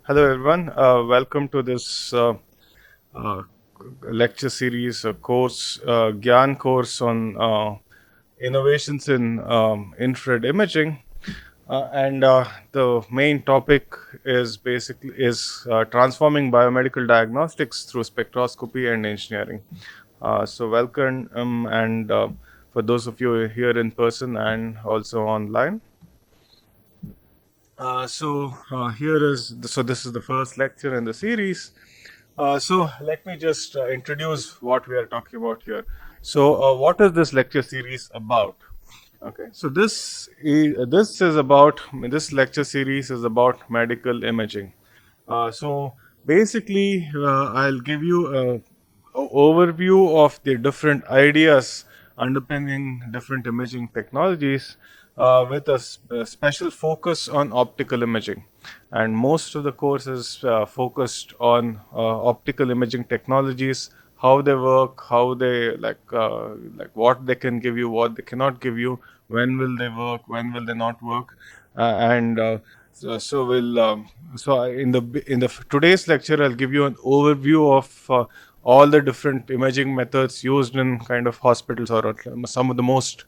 Hello, everyone. Welcome to this uh, lecture series, Gyan course on innovations in infrared imaging, and the main topic is transforming biomedical diagnostics through spectroscopy and engineering. So, welcome, and for those of you here in person and also online. This is the first lecture in the series. So let me just introduce what we are talking about here. What is this lecture series about? Okay, so this lecture series is about medical imaging. So basically, I'll give you a overview of the different ideas underpinning different imaging technologies with a special focus on optical imaging. And most of the course is focused on optical imaging technologies, how they work, how they like what they can give you, what they cannot give you, when will they work, when will they not work, and so, so we'll so I- in the today's lecture I'll give you an overview of all the different imaging methods used in kind of hospitals, or some of the most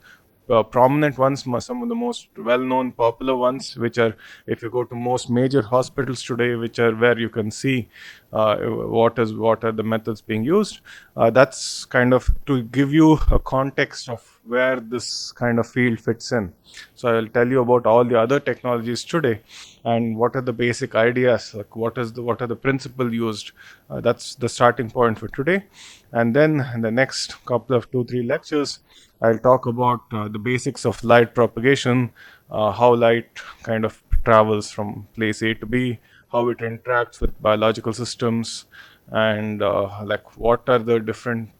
prominent ones, some of the most well-known, popular ones, which are, if you go to most major hospitals today, which are where you can see what are the methods being used. That's kind of to give you a context of where this kind of field fits in. So I'll tell you about all the other technologies today, and what are the basic ideas, like what are the principle used. That's the starting point for today, and then in the next couple of 2 3 lectures I'll talk about the basics of light propagation, how light kind of travels from place A to B, how it interacts with biological systems, and like what are the different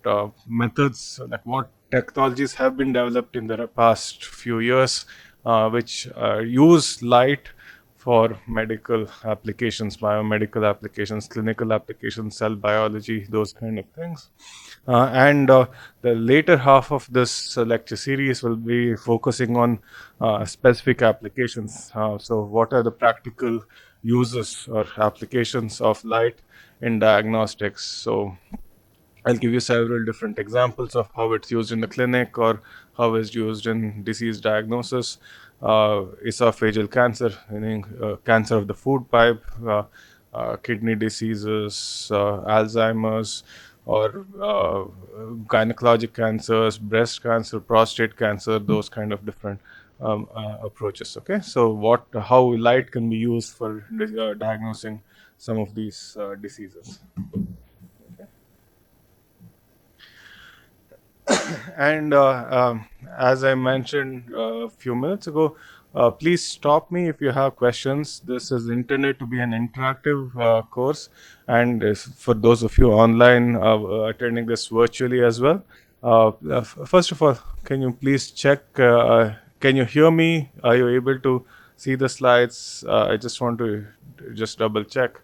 methods, like what technologies have been developed in the past few years, which use light for medical applications, biomedical applications, clinical applications, cell biology, those kind of things. And the later half of this lecture series will be focusing on specific applications. So, what are the practical uses or applications of light in diagnostics? So, I'll give you several different examples of how it's used in the clinic or how it's used in disease diagnosis. Esophageal cancer, meaning cancer of the food pipe, kidney diseases, Alzheimer's, or gynecologic cancers, breast cancer, prostate cancer, those kind of different approaches. Okay, so how light can be used for diagnosing some of these diseases. And as I mentioned a few minutes ago, please stop me if you have questions. This is intended to be an interactive course, and for those of you online attending this virtually as well. First of all, can you please check? Can you hear me? Are you able to see the slides? I just want to just double check.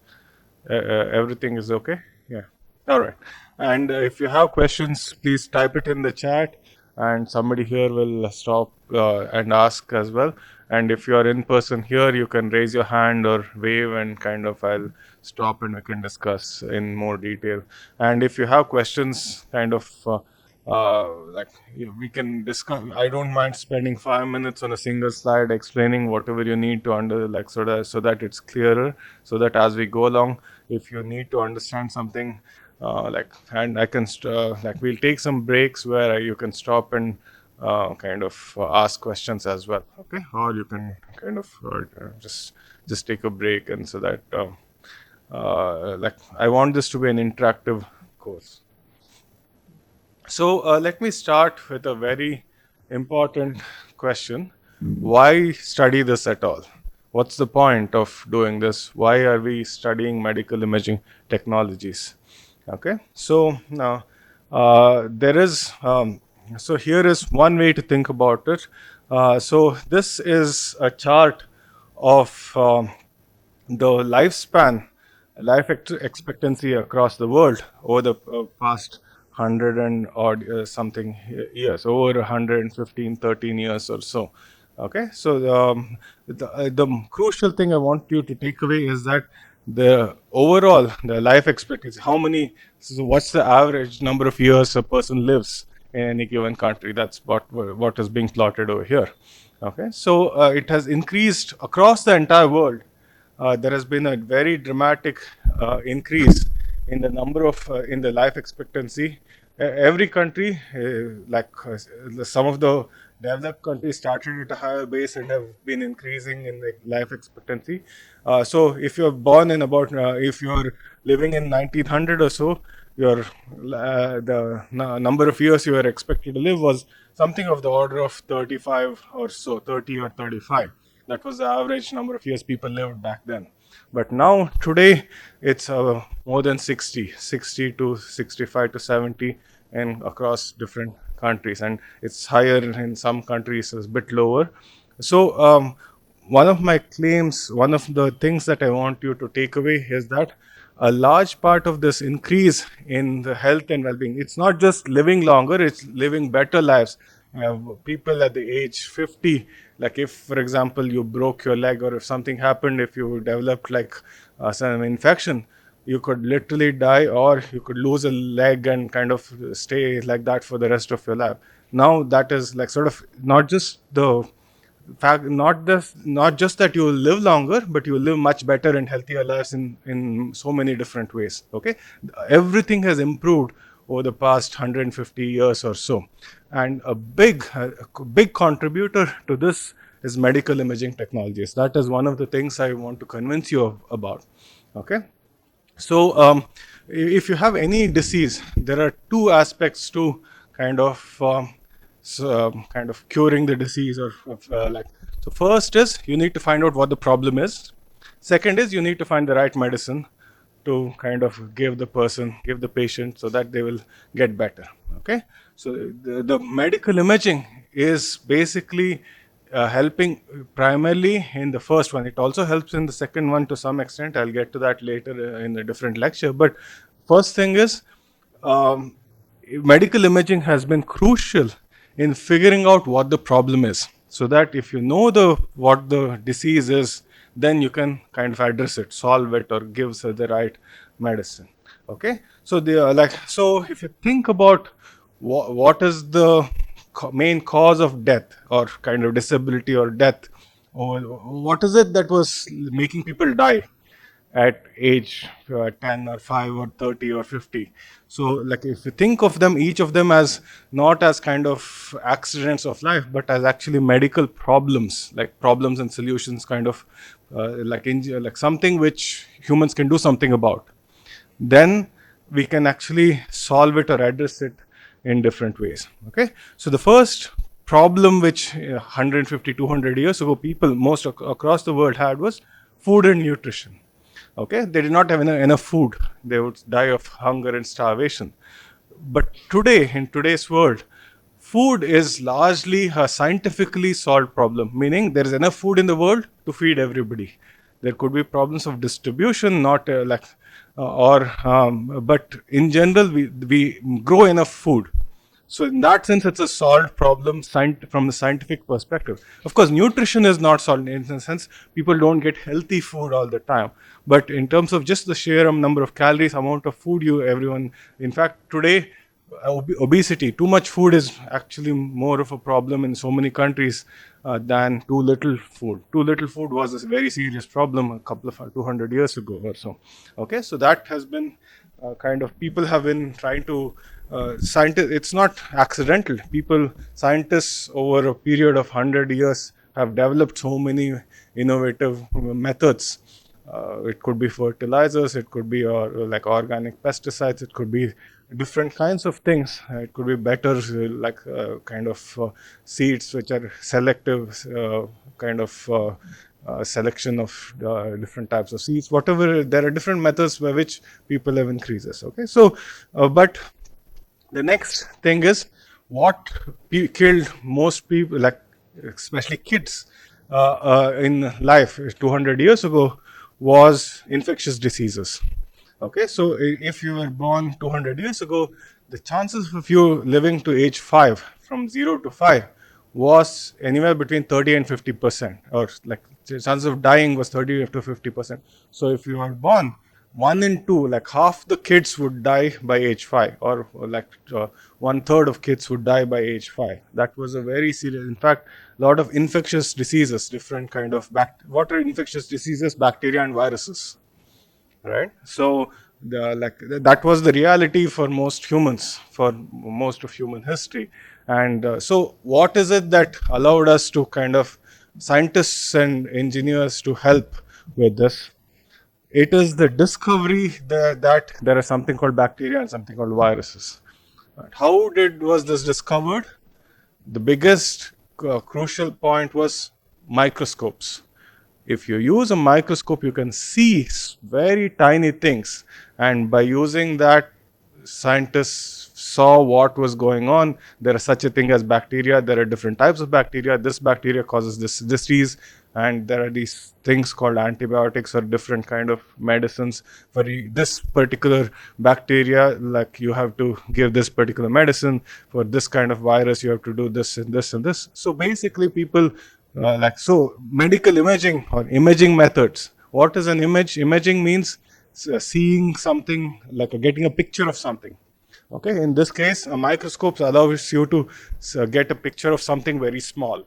Everything is okay? Yeah. All right. And if you have questions, please type it in the chat, and somebody here will stop and ask as well. And if you are in person here, you can raise your hand or wave, and kind of I'll stop and we can discuss in more detail. And if you have questions, kind of we can discuss. I don't mind spending 5 minutes on a single slide explaining whatever you need to under, like, so that it's clearer, so that as we go along, if you need to understand something, and I can like, we'll take some breaks where you can stop and kind of ask questions as well. Okay, or you can kind of just take a break, and so that like, I want this to be an interactive course. So let me start with a very important question. Why study this at all? What's the point of doing this? Why are we studying medical imaging technologies? Okay, so now there is, so here is one way to think about it. So this is a chart of the lifespan, expectancy across the world over the past 100 and odd something years, over 115, 13 years or so. Okay, so the crucial thing I want you to take away is that the overall the life expectancy, how many, so what's the average number of years a person lives in any given country. That's what is being plotted over here. Okay, so it has increased across the entire world. There has been a very dramatic increase in the number of in the life expectancy. Every country, some of the developed countries, started at a higher base and have been increasing in the life expectancy. So, if you're born in about, if you're living in 1900 or so, your the number of years you were expected to live was something of the order of 35 or so, 30 or 35. That was the average number of years people lived back then. But now, today, it's more than 60, 60 to 65 to 70, and across different countries. And it's higher in some countries, it's a bit lower. So, one of my claims, one of the things that I want you to take away is that a large part of this increase in the health and well-being, it's not just living longer, it's living better lives. People at the age 50, like if for example you broke your leg, or if something happened, if you developed like some infection, you could literally die, or you could lose a leg and kind of stay like that for the rest of your life. Now that is like sort of not just the fact, not just that you will live longer, but you will live much better and healthier lives in so many different ways. Okay, everything has improved over the past 150 years or so, and a big contributor to this is medical imaging technologies. That is one of the things I want to convince you about. Okay, so, if you have any disease, there are two aspects to kind of kind of curing the disease, or like. So, first is you need to find out what the problem is. Second is you need to find the right medicine to kind of give the patient, so that they will get better. Okay, so the medical imaging is basically helping primarily in the first one. It also helps in the second one to some extent. I'll get to that later in a different lecture. But first thing is, um, medical imaging has been crucial in figuring out what the problem is, so that if you know the what the disease is, then you can kind of address it, solve it, or give the right medicine. Okay, so so if you think about what is the main cause of death, or kind of disability or death, or what is it that was making people die at age 10 or 5 or 30 or 50. So like if you think of them, each of them, as not as kind of accidents of life, but as actually medical problems, like problems and solutions, kind of like something which humans can do something about, then we can actually solve it or address it in different ways. Okay, so the first problem which 150 200 years ago people across the world had was food and nutrition. Okay, they did not have enough food, they would die of hunger and starvation. But today, in today's world, food is largely a scientifically solved problem, meaning there is enough food in the world to feed everybody. There could be problems of distribution, not but in general, we grow enough food. So in that sense, it's a solved problem from the scientific perspective. Of course, nutrition is not solved in the sense people don't get healthy food all the time. But in terms of just the sheer number of calories, amount of food everyone, in fact, today, obesity, too much food is actually more of a problem in so many countries than too little food. Too little food was a very serious problem a couple of 200 years ago or so. Okay, so that has been kind of, people have been trying to scientists, it's not accidental. Scientists over a period of 100 years have developed so many innovative methods. It could be fertilizers, it could be like organic pesticides, it could be different kinds of things. It could be better, kind of seeds which are selective, kind of selection of different types of seeds. Whatever, there are different methods by which people have increases. Okay, so but the next thing is what killed most people, like especially kids, in life 200 years ago, was infectious diseases. Okay, so if you were born 200 years ago, the chances of you living to age 5, from 0 to 5, was anywhere between 30 and 50%, or like the chances of dying was 30 to 50%. So if you are born, one in two, like half the kids would die by age 5, or like one third of kids would die by age 5. That was a very serious. In fact, a lot of infectious diseases, different kind of what are infectious diseases? Bacteria and viruses, right? So that was the reality for most humans, for most of human history. And so what is it that allowed us to kind of, scientists and engineers, to help with this? It is the discovery that there is something called bacteria and something called viruses. Right. How did was this discovered? The biggest crucial point was microscopes. If you use a microscope, you can see very tiny things, and by using that, scientists saw what was going on. There is such a thing as bacteria. There are different types of bacteria. This bacteria causes this disease, and there are these things called antibiotics or different kind of medicines for this particular bacteria. Like, you have to give this particular medicine. For this kind of virus, you have to do this and this and this. So basically, people medical imaging or imaging methods. What is an image? Imaging means seeing something, like getting a picture of something. Okay, in this case, a microscope allows you to get a picture of something very small.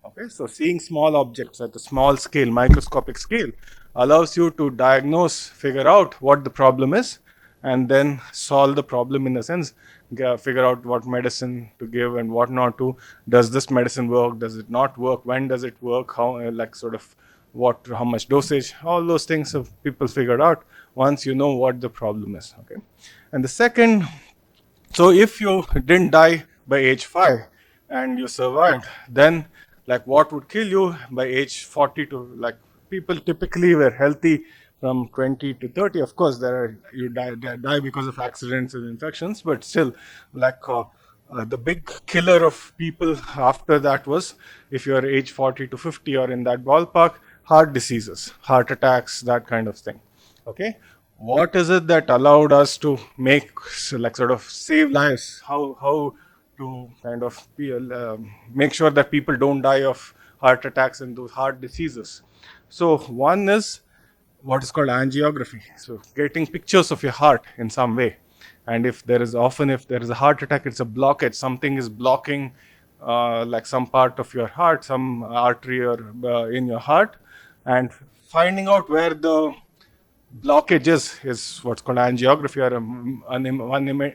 Okay, so seeing small objects at a small scale, microscopic scale, allows you to diagnose, figure out what the problem is, and then solve the problem, in a sense, figure out what medicine to give and what not to. Does this medicine work? Does it not work? When does it work? How, how much dosage? All those things have people figured out once you know what the problem is. Okay, and the second, so if you didn't die by age 5 and you survived, then like what would kill you by age 40 to, like, people typically were healthy from 20 to 30. Of course, there are, you die because of accidents and infections, but still, the big killer of people after that was, if you are age 40 to 50 or in that ballpark, heart diseases, heart attacks, that kind of thing. Okay, what is it that allowed us to make, like, sort of save lives? How to kind of make sure that people don't die of heart attacks and those heart diseases? So one is what is called angiography. So getting pictures of your heart in some way. And if there is, often if there is a heart attack, it's a blockage. Something is blocking, like some part of your heart, some artery or in your heart, and finding out where the blockages is what's called angiography, or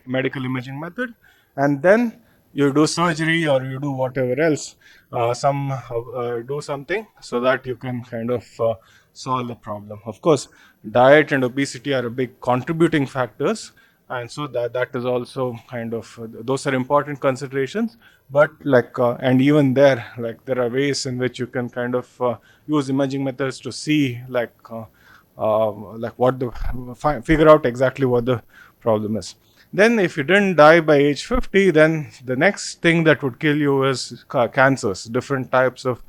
medical imaging method. And then you do surgery or you do whatever else, do something so that you can kind of solve the problem. Of course, diet and obesity are a big contributing factors, and so that is also kind of those are important considerations. But and even there, like, there are ways in which you can kind of use imaging methods to see, what the figure out exactly what the problem is. Then if you didn't die by age 50, then the next thing that would kill you is cancers, different types of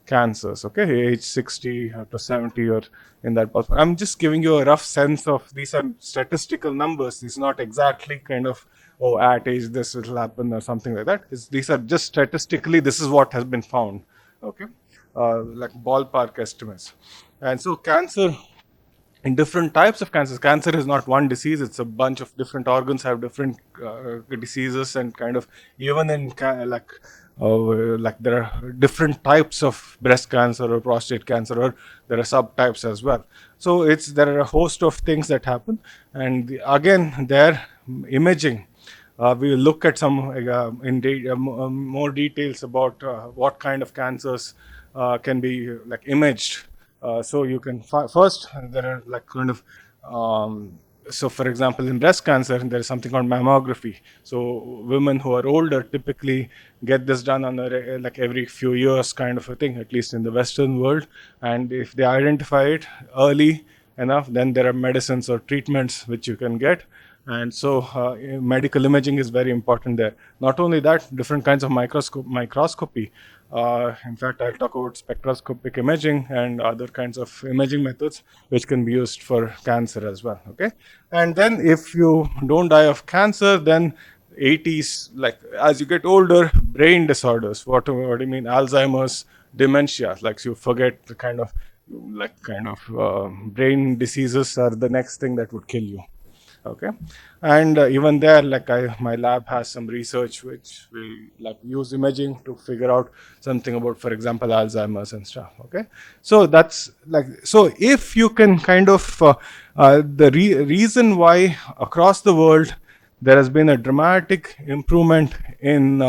cancers. Okay, age 60 to 70 or in that ballpark. I'm just giving you a rough sense of, these are statistical numbers. These are not exactly kind of, oh, at age this will happen or something like that. These are just statistically, this is what has been found. Okay, like ballpark estimates. And so cancer, in different types of cancers. Cancer is not one disease; it's a bunch of different organs have different diseases, and kind of, even in there are different types of breast cancer or prostate cancer, or there are subtypes as well. So there are a host of things that happen, and again, there imaging. We will look at some more details about what kind of cancers can be imaged. So you can first, there are so for example, in breast cancer there is something called mammography. So women who are older typically get this done on every few years kind of a thing, at least in the Western world. And if they identify it early enough, then there are medicines or treatments which you can get. And so medical imaging is very important there. Not only that, different kinds of microscopy. In fact, I'll talk about spectroscopic imaging and other kinds of imaging methods which can be used for cancer as well. Okay, and then if you don't die of cancer, then 80s, like as you get older, brain disorders, what do you mean, Alzheimer's, dementia, like you forget the kind of brain diseases are the next thing that would kill you. Okay. And even there, like my lab has some research which we like use imaging to figure out something about, for example, Alzheimer's and stuff. Okay. So that's like, so if you can kind of reason why across the world there has been a dramatic improvement in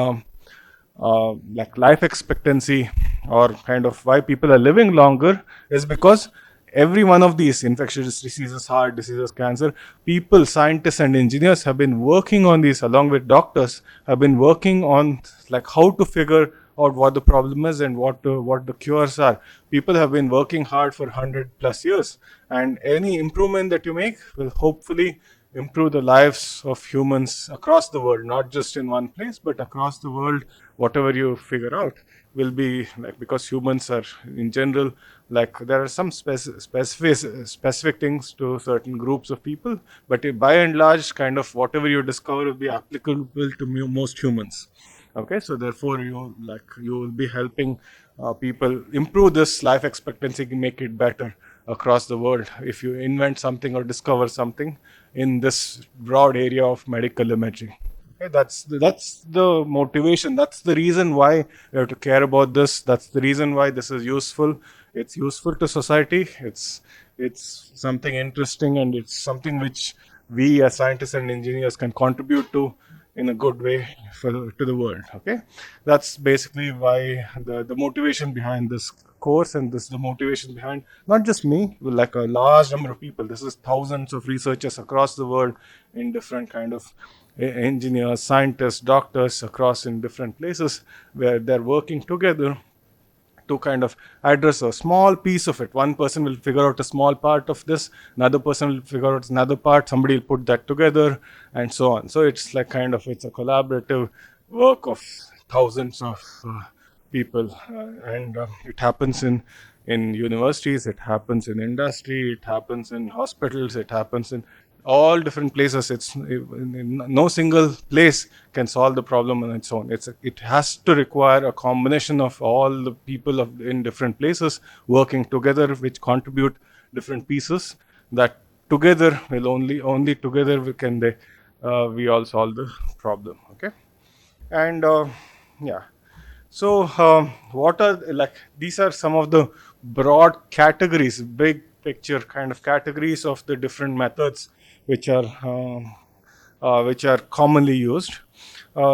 like life expectancy, or kind of why people are living longer, is because every one of these infectious diseases, heart diseases, cancer, people, scientists and engineers have been working on these, along with doctors, have been working on like how to figure out what the problem is and what the cures are. People have been working hard for 100 plus years, and any improvement that you make will hopefully improve the lives of humans across the world, not just in one place, but across the world. Whatever you figure out will be like, because humans are in general, like there are some specific things to certain groups of people, but by and large, kind of whatever you discover will be applicable to most humans. Okay, so therefore you will be helping people improve this life expectancy, make it better across the world if you invent something or discover something in this broad area of medical imaging. Okay, that's the motivation. That's the reason why we have to care about this. That's the reason why this is useful. It's useful to society. It's something interesting, and it's something which we as scientists and engineers can contribute to in a good way to the world. Okay, that's basically why the motivation behind this course, and this the motivation behind not just me, but like a large number of people. This is thousands of researchers across the world in different kind of engineers, scientists, doctors across in different places, where they're working together to kind of address a small piece of it. One person will figure out a small part of this, another person will figure out another part, somebody will put that together, and so on. So it's like kind of, it's a collaborative work of thousands of people, and it happens in universities, it happens in industry, it happens in hospitals, it happens in all different places. It's no single place can solve the problem on its own. It has to require a combination of all the people in different places working together, which contribute different pieces, that together will only together can they we all solve the problem. Okay. And yeah, so, what are like, these are some of the broad categories, big picture kind of categories of the different methods which are commonly used.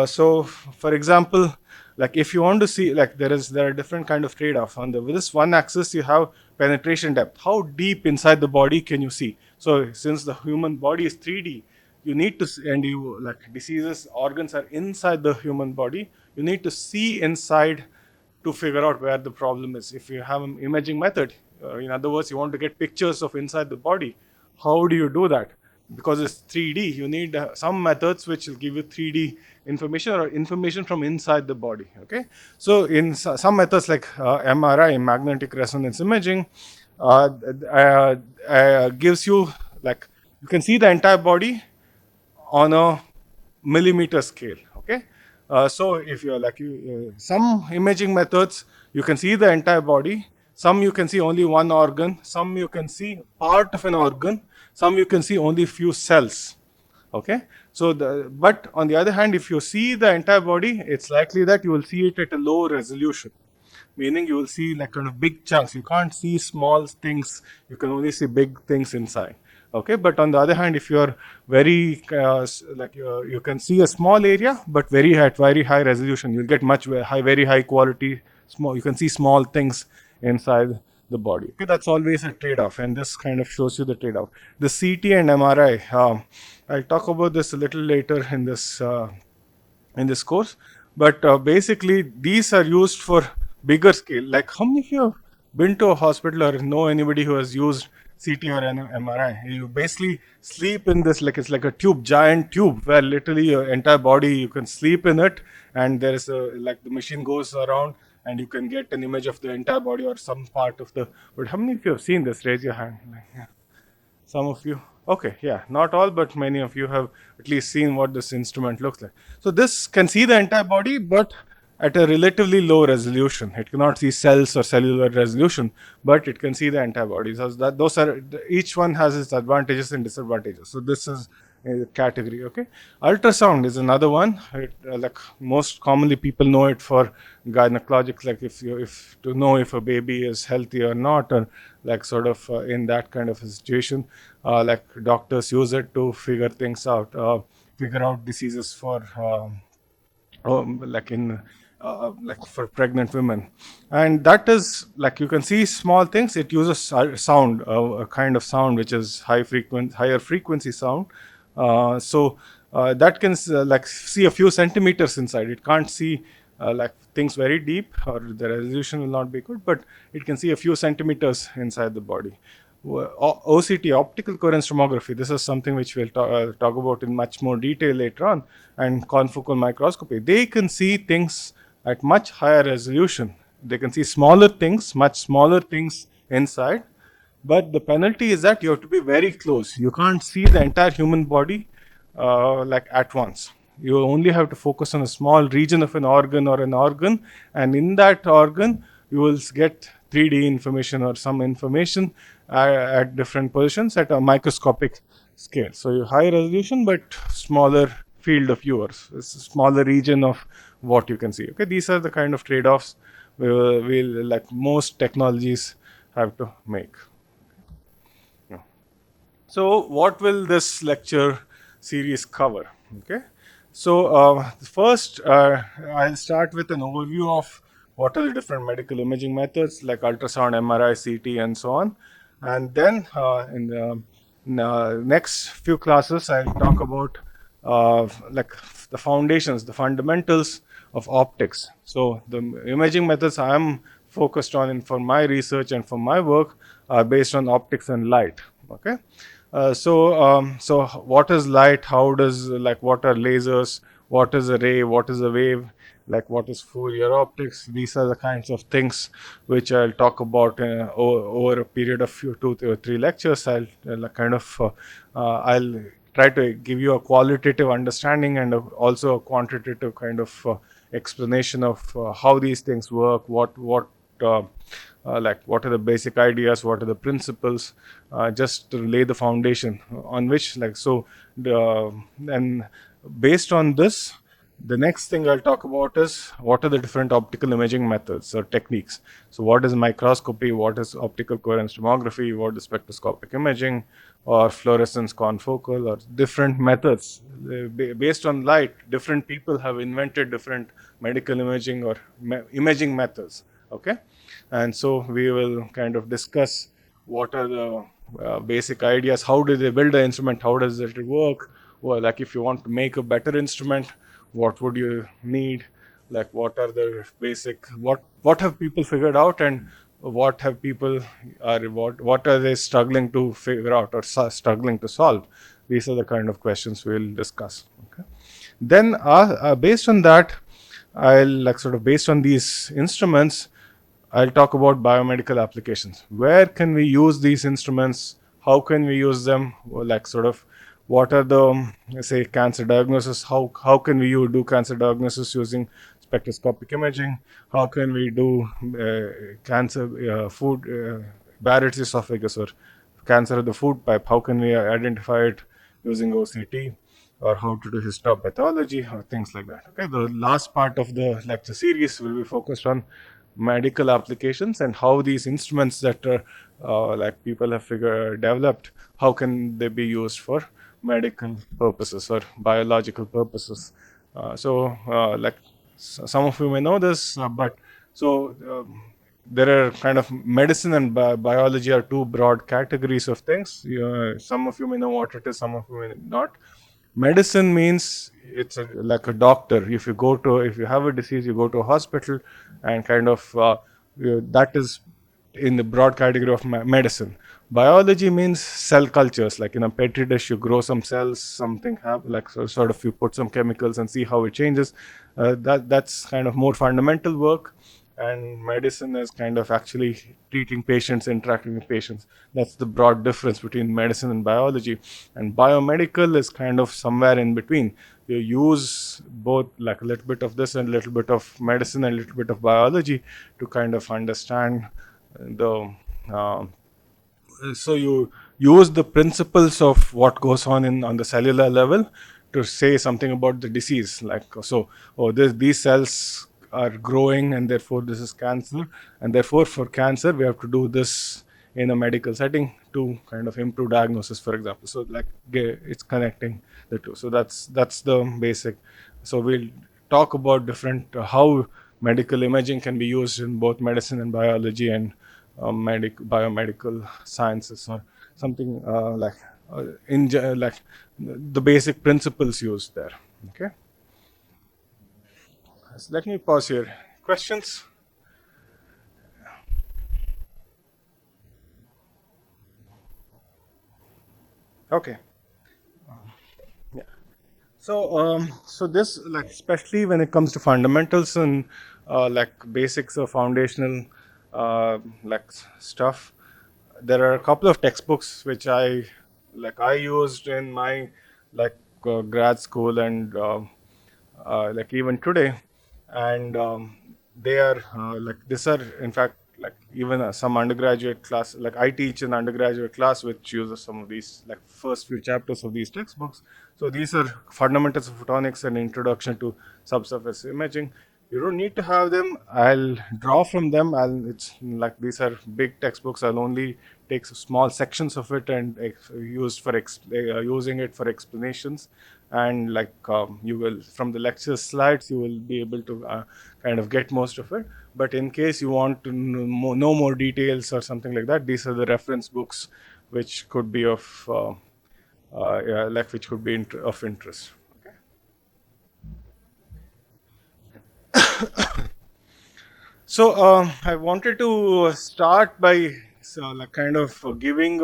So, for example, like if you want to see, like there are different kind of trade-off. On the with this one axis, you have penetration depth. How deep inside the body can you see? So, since the human body is 3D, you need to and you like diseases, organs are inside the human body. You need to see inside to figure out where the problem is. If you have an imaging method, in other words, you want to get pictures of inside the body, how do you do that? Because it's 3D, you need some methods which will give you 3D information, or information from inside the body. Okay, so in some methods like MRI, magnetic resonance imaging, uh, gives you like, you can see the entire body on a millimeter scale. Okay, so if you're like some imaging methods, you can see the entire body. Some you can see only one organ. Some you can see part of an organ. Some you can see only few cells. Okay, so but on the other hand, if you see the entire body, it's likely that you will see it at a low resolution, meaning you will see like kind of big chunks. You can't see small things, you can only see big things inside. Okay, but on the other hand, if you are very you can see a small area but very high resolution, you'll get very high quality small, you can see small things inside the body. Okay, that's always a trade-off, and this kind of shows you the trade-off. The CT and MRI, I'll talk about this a little later in this course. But basically, these are used for bigger scale. Like, how many of you have been to a hospital or know anybody who has used CT or an MRI? You basically sleep in this, like it's like a tube, giant tube, where literally your entire body, you can sleep in it, and there is a, like the machine goes around, and you can get an image of the entire body or some part of the. But how many of you have seen this? Raise your hand. Like, yeah. Some of you, okay, yeah, not all, but many of you have at least seen what this instrument looks like. So this can see the entire body, but at a relatively low resolution. It cannot see cells or cellular resolution, but it can see the entire body. So that those are, each one has its advantages and disadvantages. So this is a category. Okay, ultrasound is another one. Like most commonly, people know it for gynecologic, like if to know if a baby is healthy or not, or like sort of in that kind of a situation, like doctors use it to figure out diseases for like in like for pregnant women. And that is, like, you can see small things. It uses sound, a kind of sound which is higher frequency sound. That can like see a few centimeters inside. It can't see like things very deep, or the resolution will not be good, but it can see a few centimeters inside the body. OCT, optical coherence tomography, this is something which we'll talk about in much more detail later on, and confocal microscopy. They can see things at much higher resolution. They can see smaller things, much smaller things inside, but the penalty is that you have to be very close. You can't see the entire human body like at once. You only have to focus on a small region of an organ or an organ, and in that organ, you will get 3D information or some information at different positions at a microscopic scale. So you high resolution, but smaller field of viewers. It's a smaller region of what you can see. Okay, these are the kind of trade-offs we'll like most technologies have to make. So, what will this lecture series cover? Okay. So, first, I'll start with an overview of what are the different medical imaging methods like ultrasound, MRI, CT, and so on. And then, in the next few classes, I'll talk about like the foundations, the fundamentals of optics. So, the imaging methods I am focused on for my research and for my work are based on optics and light. Okay. So what is light? How does, like, what are lasers? What is a ray? What is a wave? Like, what is Fourier optics? These are the kinds of things which I'll talk about over a period of two or three lectures. I'll try to give you a qualitative understanding and also a quantitative kind of explanation of how these things work, uh, like what are the basic ideas, what are the principles, just to lay the foundation on which, like, so and based on this, the next thing I'll talk about is what are the different optical imaging methods or techniques. So what is microscopy, what is optical coherence tomography, what is spectroscopic imaging, or fluorescence confocal, or different methods. Based on light, different people have invented different medical imaging or imaging methods. Okay. And so we will kind of discuss what are the basic ideas, how do they build the instrument, how does it work. Well, like, if you want to make a better instrument, what would you need, like what are the basic, what have people figured out, and what have people are what are they struggling to figure out or struggling to solve. These are the kind of questions we'll discuss. Okay. Then based on that, I'll, like, sort of based on these instruments, I'll talk about biomedical applications. Where can we use these instruments? How can we use them? Well, like, sort of, what are the, say, cancer diagnosis? How can we do cancer diagnosis using spectroscopic imaging? How can we do cancer food Barrett's esophagus or cancer of the food pipe? How can we identify it using OCT? Or how to do histopathology or things like that. Okay, the last part of the lecture series will be focused on medical applications and how these instruments that are like people have developed, how can they be used for medical purposes or biological purposes. Like, some of you may know this, but so there are kind of medicine and biology are two broad categories of things. Some of you may know what it is, some of you may not. Medicine means it's like a doctor. If you have a disease, you go to a hospital, and kind of that is in the broad category of medicine. Biology means cell cultures, like in a petri dish, you grow some cells, something happens, like, so sort of you put some chemicals and see how it changes. That's kind of more fundamental work. and medicine is kind of actually treating patients, interacting with patients. That's the broad difference between medicine and biology. And biomedical is kind of somewhere in between. You use both, like a little bit of this and a little bit of medicine and a little bit of biology to kind of understand the so you use the principles of what goes on in on the cellular level to say something about the disease, like, so, oh, these cells are growing and therefore this is cancer, and therefore for cancer we have to do this in a medical setting to kind of improve diagnosis, for example. So like, it's connecting the two. So that's the basic. So we'll talk about different how medical imaging can be used in both medicine and biology, and biomedical sciences, or something like the basic principles used there. Okay, so let me pause here. Questions? Okay. Yeah. So this, like, especially when it comes to fundamentals and like basics or foundational stuff, there are a couple of textbooks which I used in my, like, grad school, and like even today, and they are like, these are in fact, like, even some undergraduate class, like I teach an undergraduate class which uses some of these, like, first few chapters of these textbooks. So these are fundamentals of photonics and introduction to subsurface imaging. You don't need to have them. I'll draw from them. It's like, these are big textbooks. I'll only take small sections of it and using it for explanations. And like, you will, from the lecture slides, you will be able to kind of get most of it. But in case you want to know more details or something like that, these are the reference books which could be of yeah, like, which could be of interest. So I wanted to start by, so, like, kind of giving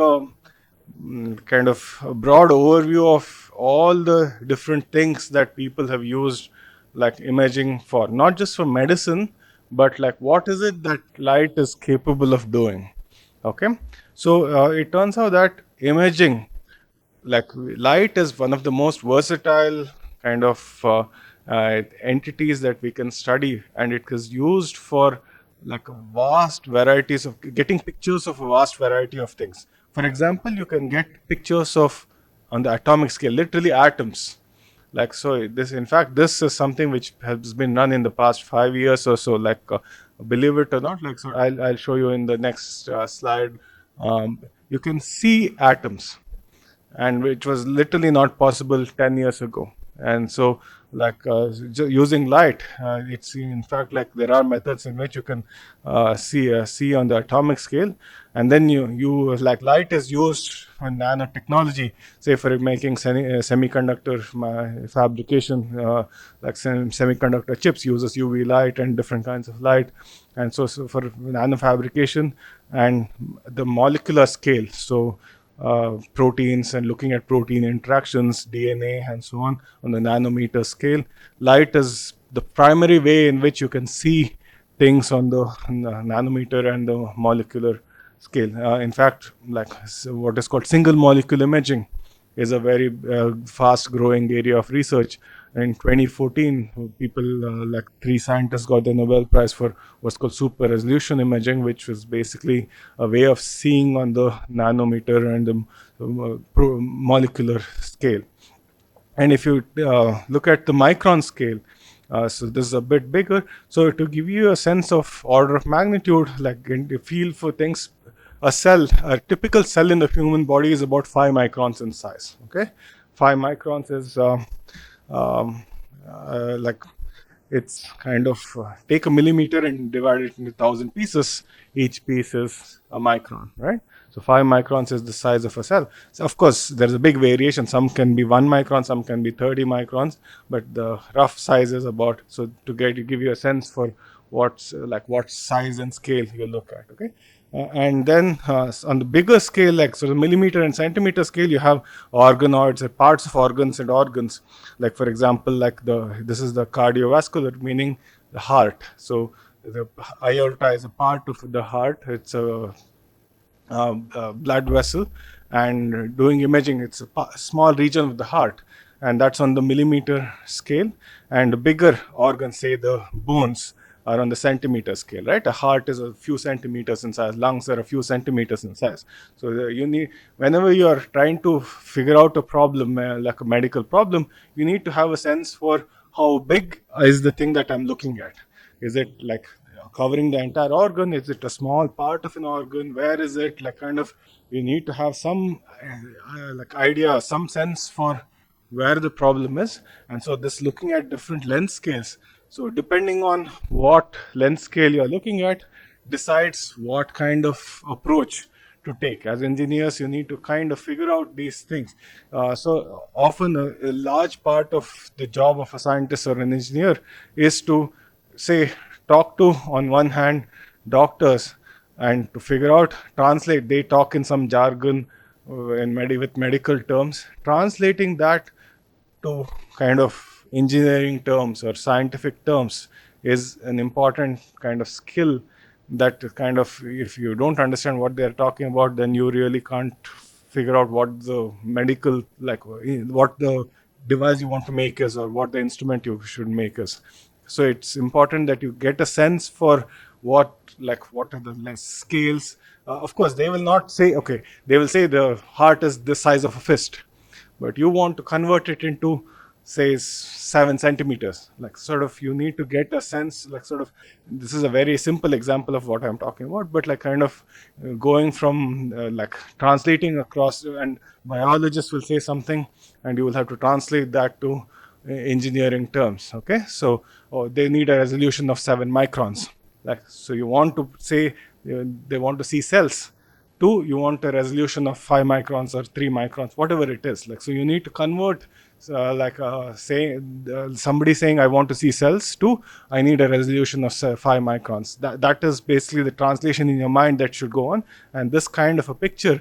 kind of a broad overview of all the different things that people have used, like, imaging for, not just for medicine, but like, what is it that light is capable of doing. Okay, so it turns out that imaging, like, light is one of the most versatile kind of entities that we can study, and it is used for, like, a vast varieties of getting pictures of a vast variety of things. For example, you can get pictures of, on the atomic scale, literally atoms. Like, so this, in fact, this is something which has been done in the past 5 years or so, like, believe it or not, like, so I'll show you in the next slide. You can see atoms, and which was literally not possible 10 years ago. And so, like, using light, it's, in fact, like, there are methods in which you can see on the atomic scale. And then you like, light is used for nanotechnology, say for making semiconductor fabrication, like semiconductor chips uses UV light and different kinds of light. And so for nanofabrication and the molecular scale, so proteins, and looking at protein interactions, DNA, and so on the nanometer scale. Light is the primary way in which you can see things on the nanometer and the molecular scale. In fact, like, what is called single molecule imaging is a very fast growing area of research. In 2014, people, like, three scientists got the Nobel Prize for what's called super resolution imaging, which was basically a way of seeing on the nanometer and the molecular scale. And if you look at the micron scale, so this is a bit bigger. So to give you a sense of order of magnitude, like, in the feel for things, a typical cell in the human body is about 5 microns in size. Okay, 5 microns is like, it's kind of, take a millimeter and divide it into 1,000 pieces. Each piece is a micron, right? So 5 microns is the size of a cell. So of course, there's a big variation. Some can be 1 micron, some can be 30 microns, but the rough size is about, so to give you a sense for what's like, what size and scale you look at. Okay, and then on the bigger scale, like, so the millimeter and centimeter scale, you have organoids, or parts of organs and organs. Like, for example, like, this is the cardiovascular, meaning the heart. So The aorta is a part of the heart. It's a blood vessel, and doing imaging, it's a small region of the heart, and that's on the millimeter scale. And the bigger organs, say the bones, are on the centimeter scale, right? A heart is a few centimeters in size, lungs are a few centimeters in size. So you need, whenever you are trying to figure out a problem, like a medical problem, you need to have a sense for how big is the thing that I'm looking at. Is it like covering the entire organ? Is it a small part of an organ? Where is it? Like, kind of, you need to have some like idea, some sense for where the problem is. And so this looking at different length scales. So depending on what length scale you're looking at, decides what kind of approach to take. As engineers, you need to kind of figure out these things. So often a large part of the job of a scientist or an engineer is to say, talk to, on one hand, doctors, and to figure out, translate, they talk in some jargon, with medical terms, translating that to kind of engineering terms or scientific terms is an important kind of skill. That kind of, if you don't understand what they're talking about, then you really can't figure out what the medical, like what the device you want to make is, or what the instrument you should make is. So it's important that you get a sense for what are the less scales. Of course, they will not say, okay, they will say the heart is the size of a fist, but you want to convert it into, say, 7 centimeters. Like, sort of, you need to get a sense, like, sort of, this is a very simple example of what I'm talking about, but like, kind of going from like translating across, and biologists will say something, and you will have to translate that to engineering terms. Okay, so they need a resolution of 7 microns. Like, so you want to say, they want to see cells. Two, you want a resolution of 5 microns or 3 microns, whatever it is. Like, so you need to convert, say, somebody saying, I want to see cells, to, I need a resolution of 5 microns. That is basically the translation in your mind that should go on. And this kind of a picture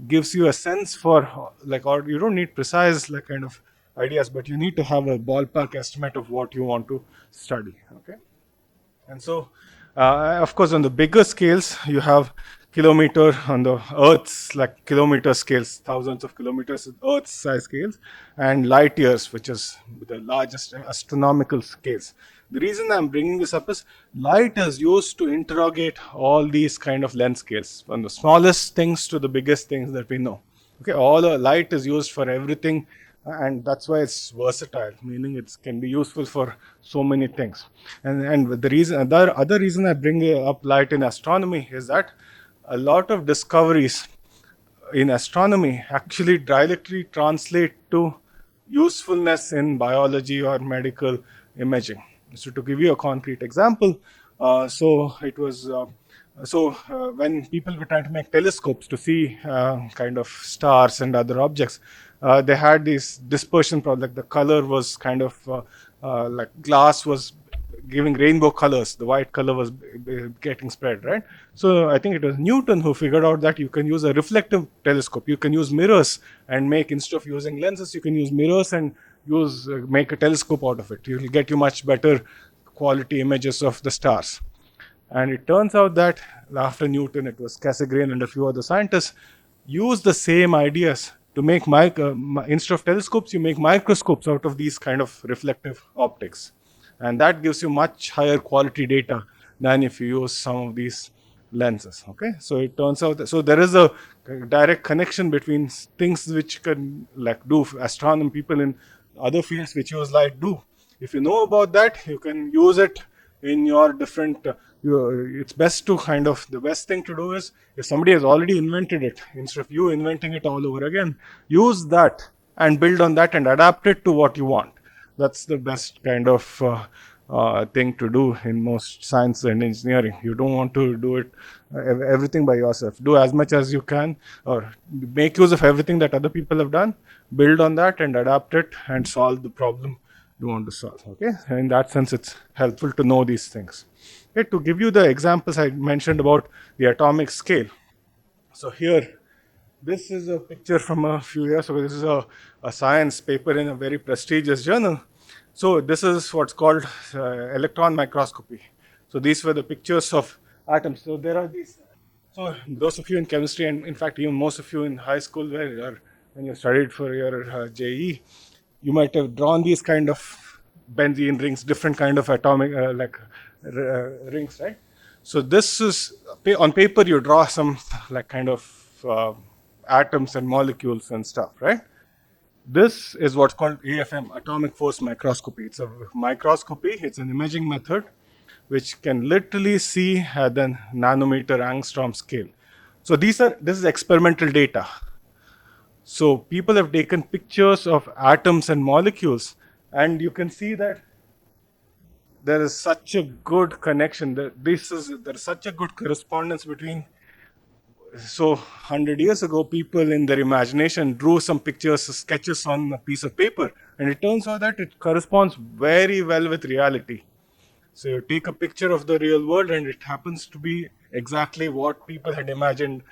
gives you a sense for, like, or you don't need precise, like, kind of ideas, but you need to have a ballpark estimate of what you want to study. Okay. And so, of course, on the bigger scales, you have kilometer on the Earth's, like, kilometer scales, thousands of kilometers, Earth's size scales, and light years, which is the largest astronomical scales. The reason I'm bringing this up is light is used to interrogate all these kind of length scales, from the smallest things to the biggest things that we know. Okay, all the light is used for everything, and that's why it's versatile, meaning it can be useful for so many things. And the reason, other reason I bring up light in astronomy is that a lot of discoveries in astronomy actually directly translate to usefulness in biology or medical imaging. So to give you a concrete example, so it was when people were trying to make telescopes to see kind of stars and other objects, they had this dispersion problem. Like, the color was kind of like glass was giving rainbow colors. The white color was getting spread, right? So I think it was Newton who figured out that you can use a reflective telescope. You can use mirrors and make, instead of using lenses, you can use mirrors and make a telescope out of it. It will get you much better quality images of the stars. And it turns out that after Newton, it was Cassegrain and a few other scientists used the same ideas to make, instead of telescopes, you make microscopes out of these kind of reflective optics. And that gives you much higher quality data than if you use some of these lenses. Okay, so it turns out that, so there is a direct connection between things which can, like, do astronomy, people in other fields which use light do. If you know about that, you can use it in your different it's best to kind of, the best thing to do is, if somebody has already invented it, instead of you inventing it all over again, use that and build on that and adapt it to what you want. That's the best kind of thing to do in most science and engineering. You don't want to do it everything by yourself. Do as much as you can, or make use of everything that other people have done, build on that and adapt it and solve the problem you want to solve. Okay, in that sense, it's helpful to know these things. Okay, to give you the examples I mentioned about the atomic scale. So here, this is a picture from a few years ago. This is a science paper in a very prestigious journal. So this is what's called electron microscopy. So these were the pictures of atoms. So there are these. So those of you in chemistry, and in fact even most of you in high school, when you studied for your JE, you might have drawn these kind of benzene rings, different kind of atomic rings, right? So this is on paper you draw some like kind of atoms and molecules and stuff, right? This is what's called AFM, atomic force microscopy. It's a microscopy. It's an imaging method which can literally see at the nanometer angstrom scale. So this is experimental data. So people have taken pictures of atoms and molecules, and you can see that there is such a good connection. There is such a good correspondence between. So 100 years ago, people in their imagination drew some pictures, sketches on a piece of paper, and it turns out that it corresponds very well with reality. So you take a picture of the real world, and it happens to be exactly what people had imagined.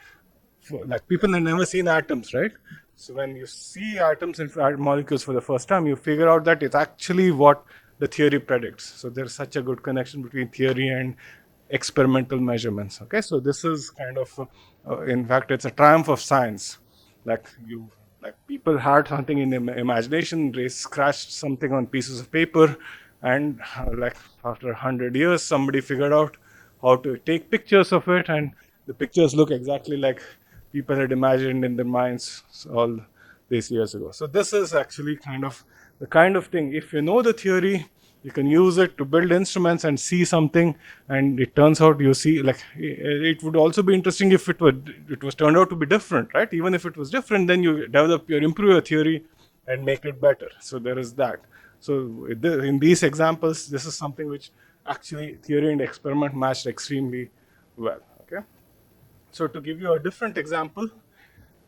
Like people had never seen atoms, right? So when you see atoms and molecules for the first time, you figure out that it's actually what the theory predicts. So there's such a good connection between theory and experimental measurements. Okay, so this is kind of, in fact, it's a triumph of science. Like you, like people had something in imagination, they scratched something on pieces of paper, and like after 100 years, somebody figured out how to take pictures of it, and the pictures look exactly like people had imagined in their minds all these years ago. So this is actually kind of the kind of thing. If you know the theory, you can use it to build instruments and see something, and it turns out you see like it would also be interesting if it was turned out to be different, right? Even if it was different, then you improve your theory and make it better. So there is that. So in these examples, this is something which actually theory and experiment matched extremely well. Okay. So to give you a different example,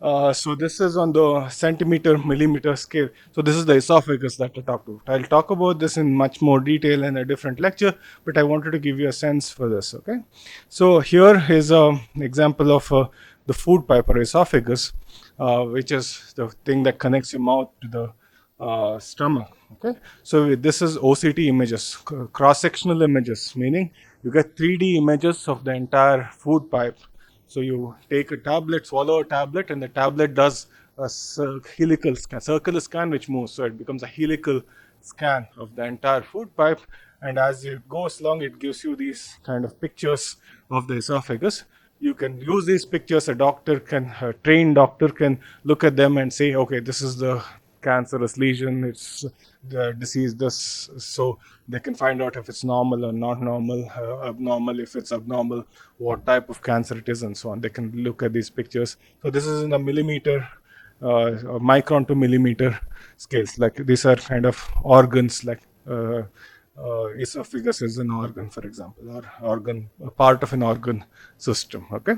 so this is on the centimeter millimeter scale. So this is the esophagus that I talked about. I'll talk about this in much more detail in a different lecture, but I wanted to give you a sense for this. Okay, so here is an example of the food pipe or esophagus, which is the thing that connects your mouth to the stomach. Okay, so this is OCT images, cross-sectional images, meaning you get 3D images of the entire food pipe. So you take a tablet, swallow a tablet, and the tablet does a helical scan, circular scan, which moves. So it becomes a helical scan of the entire food pipe. And as it goes along, it gives you these kind of pictures of the esophagus. You can use these pictures. A trained doctor can look at them and say, okay, this is the cancerous lesion, it's the disease this, so they can find out if it's normal or not normal, abnormal, if it's abnormal, what type of cancer it is, and so on. They can look at these pictures. So this is in a millimeter or micron to millimeter scales. Like these are kind of organs, like esophagus is an organ, for example, or a part of an organ system. Okay,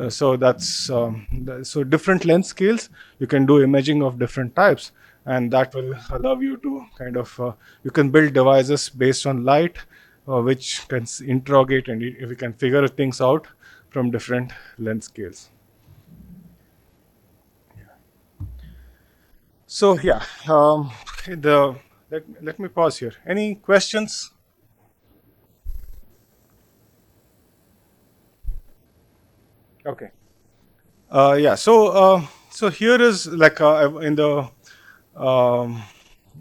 so that's so different length scales. You can do imaging of different types, and that will allow you to kind of you can build devices based on light, which can interrogate, and if we can figure things out from different length scales. So yeah, the let me pause here. Any questions? Okay. Yeah. So here is like in the um,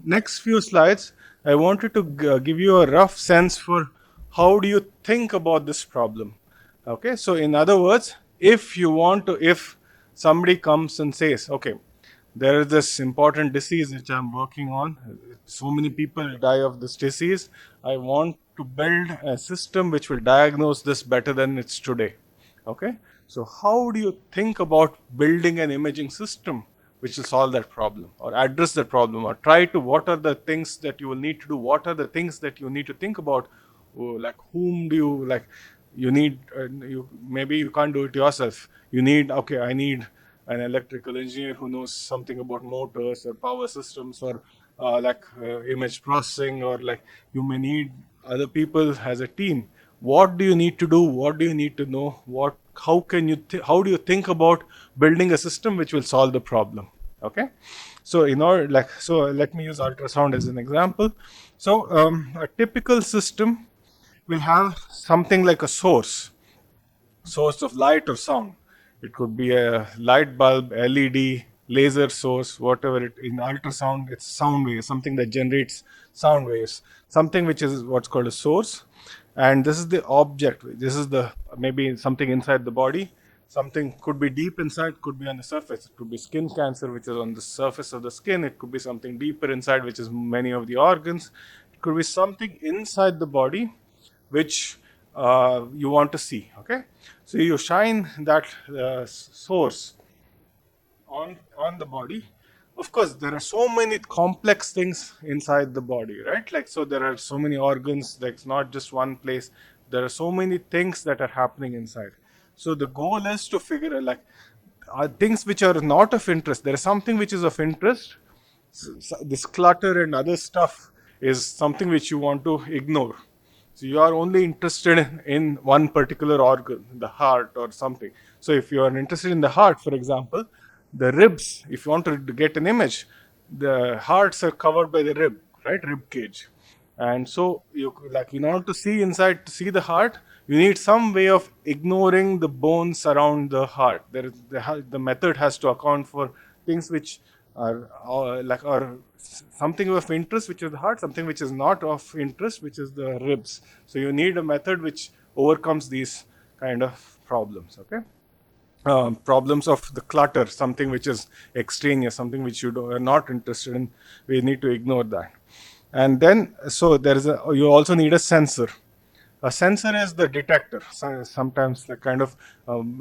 next few slides, I wanted to give you a rough sense for how do you think about this problem. Okay. So in other words, if somebody comes and says, okay, there is this important disease which I'm working on. So many people die of this disease. I want to build a system which will diagnose this better than it's today. Okay, so how do you think about building an imaging system which will solve that problem or address that problem, or try to, what are the things that you will need to do? What are the things that you need to think about? Like whom do you like? You need you maybe you can't do it yourself. You need, okay, I need an electrical engineer who knows something about motors or power systems, or image processing, or like you may need other people as a team. What do you need to do? What do you need to know? How do you think about building a system which will solve the problem? Okay, so let me use ultrasound as an example. So a typical system will have something like a source of light or sound. It could be a light bulb, LED, laser source, whatever it in ultrasound, it's sound waves, something that generates sound waves, something which is what's called a source. And this is the object. This is the maybe something inside the body. Something could be deep inside, could be on the surface. It could be skin cancer, which is on the surface of the skin. It could be something deeper inside, which is many of the organs. It could be something inside the body which you want to see. Okay, so you shine that source on the body. Of course, there are so many complex things inside the body, right? Like, so there are so many organs. Like, it's not just one place. There are so many things that are happening inside. So the goal is to figure out, like, things which are not of interest. There is something which is of interest. This clutter and other stuff is something which you want to ignore. So you are only interested in one particular organ, the heart or something. So if you are interested in the heart, for example, the ribs, if you want to get an image, the hearts are covered by the rib, right? Rib cage. And so you like in order to see inside, to see the heart, you need some way of ignoring the bones around the heart. There is the method has to account for things which are like are something of interest, which is the heart, something which is not of interest, which is the ribs. So you need a method which overcomes these kind of problems. Okay, problems of the clutter, something which is extraneous, something which are not interested in. We need to ignore that. And then, so there is you also need a sensor. A sensor is the detector. Sometimes the kind of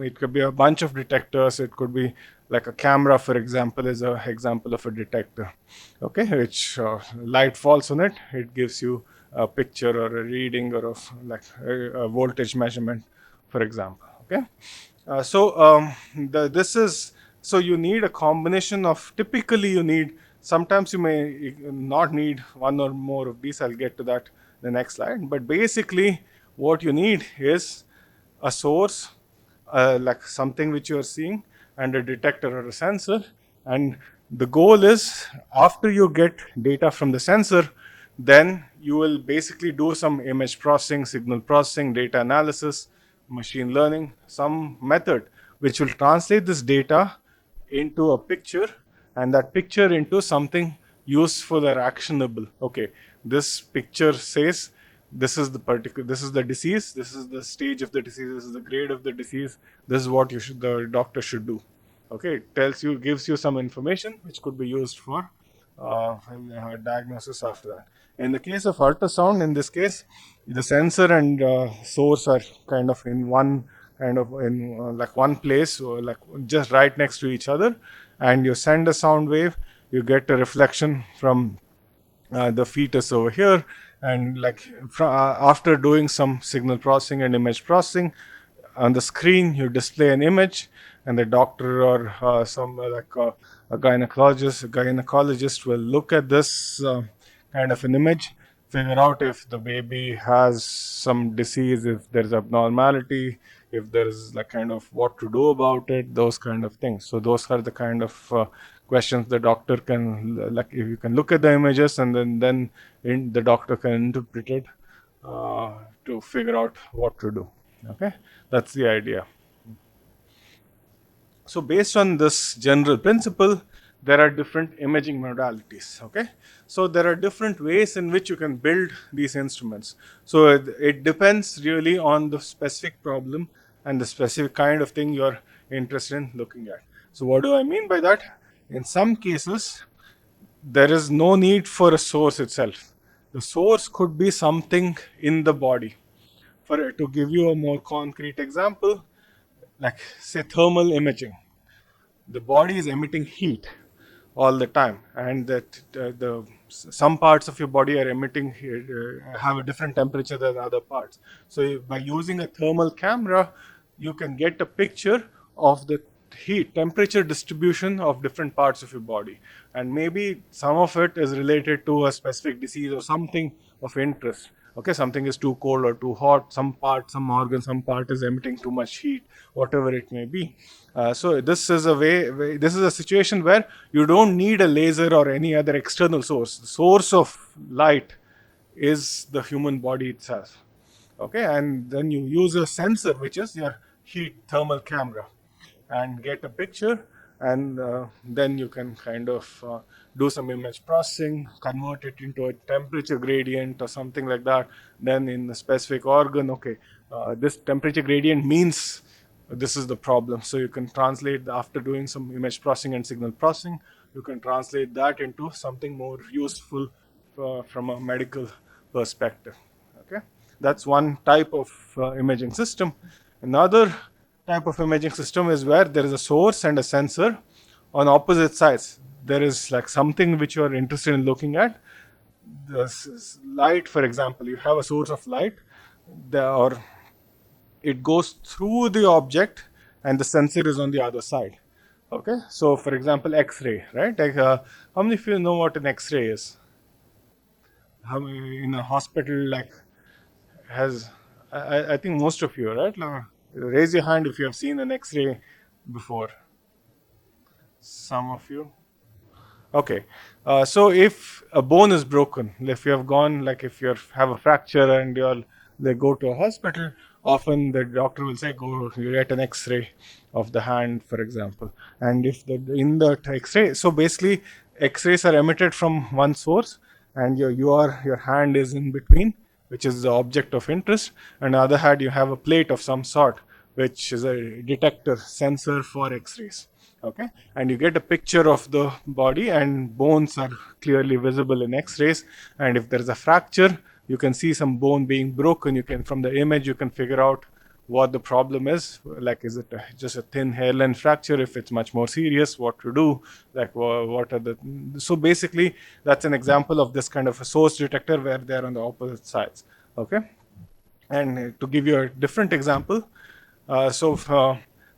it could be a bunch of detectors. It could be like a camera, for example, is an example of a detector. Okay, which light falls on it, it gives you a picture or a reading or of like a voltage measurement, for example. Okay, this is so you need a combination of. Typically, you need. Sometimes you may not need one or more of these. I'll get to that the next slide. But basically, what you need is a source, like something which you are seeing, and a detector or a sensor. And the goal is after you get data from the sensor, then you will basically do some image processing, signal processing, data analysis, machine learning, some method which will translate this data into a picture, and that picture into something useful or actionable. Okay, this picture says this is the disease, this is the stage of the disease, this is the grade of the disease, this is what the doctor should do. Okay, it tells you, gives you some information which could be used for diagnosis after that. In the case of ultrasound, in this case, the sensor and source are kind of in one kind of in like one place, or like just right next to each other, and you send a sound wave, you get a reflection from the fetus over here, and like after doing some signal processing and image processing, on the screen you display an image, and the doctor or some a gynecologist will look at this kind of an image, figure out if the baby has some disease, if there's abnormality, if there's like kind of what to do about it, those kind of things. So those are the kind of questions the doctor can, like if you can look at the images, and then the doctor can interpret it to figure out what to do. Okay, that's the idea. So based on this general principle, there are different imaging modalities. Okay, so there are different ways in which you can build these instruments. So it depends really on the specific problem and the specific kind of thing you're interested in looking at. So what do I mean by that? In some cases, there is no need for a source itself. The source could be something in the body. To give you a more concrete example, like say thermal imaging, the body is emitting heat all the time, and that some parts of your body are emitting have a different temperature than other parts. So by using a thermal camera, you can get a picture of the heat temperature distribution of different parts of your body, and maybe some of it is related to a specific disease or something of interest. Okay, something is too cold or too hot, some part, some organ, some part is emitting too much heat, whatever it may be. So this is this is a situation where you don't need a laser or any other external source. The source of light is the human body itself. Okay, and then you use a sensor, which is your heat thermal camera, and get a picture, and then you can kind of do some image processing, convert it into a temperature gradient or something like that. Then in the specific organ, okay, this temperature gradient means this is the problem. So you can translate, after doing some image processing and signal processing, you can translate that into something more useful from a medical perspective. Okay, that's one type of imaging system. Another type of imaging system is where there is a source and a sensor on opposite sides. There is like something which you are interested in looking at. Light, for example, you have a source of light, or it goes through the object, and the sensor is on the other side. Okay, so for example, X-ray, right? Like, how many of you know what an X-ray is? How many in a hospital, like, has I think most of you, right? Like, raise your hand if you have seen an X-ray before. Some of you. Okay. So if a bone is broken, if you have gone, like if you have a fracture and they go to a hospital, often the doctor will say, go you get an X-ray of the hand, for example. And if in the X-ray, so basically X-rays are emitted from one source, and your hand is in between, which is the object of interest. And on the other hand, you have a plate of some sort, which is a detector sensor for X-rays. Okay, and you get a picture of the body, and bones are clearly visible in X-rays. And if there is a fracture, you can see some bone being broken. You can, from the image, you can figure out what the problem is. Like, is it just a thin hairline fracture? If it's much more serious, what to do? Like, what are the? So basically, that's an example of this kind of a source detector where they're on the opposite sides. Okay, and to give you a different example,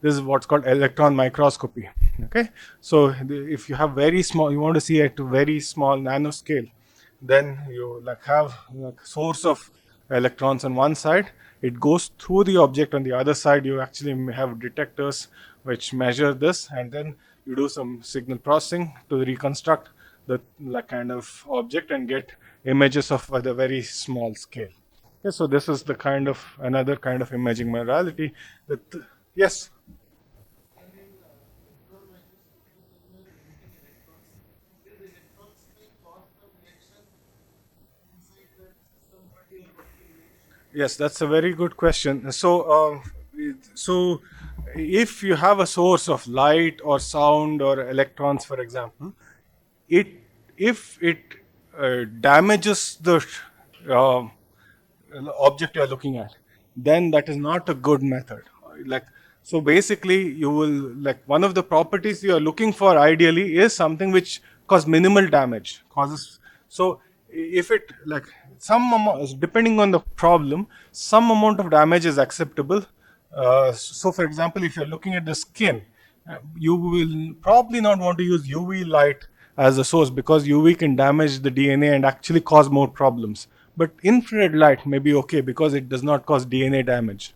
this is what's called electron microscopy. Okay, so if you have very small, you want to see at a very small nanoscale, then you like have like source of electrons on one side. It goes through the object on the other side. You actually have detectors which measure this, and then you do some signal processing to reconstruct the like kind of object and get images of at a very small scale. Okay, so this is the kind of another kind of imaging modality that yes. Yes, that's a very good question. So if you have a source of light or sound or electrons, for example, it if it damages the uh, object you are looking at, then that is not a good method. Like, so basically, you will like one of the properties you are looking for ideally is something which cause minimal damage, causes. So if it like some amount, depending on the problem, some amount of damage is acceptable. So for example, if you're looking at the skin, you will probably not want to use UV light as a source, because UV can damage the DNA and actually cause more problems. But infrared light may be okay because it does not cause DNA damage.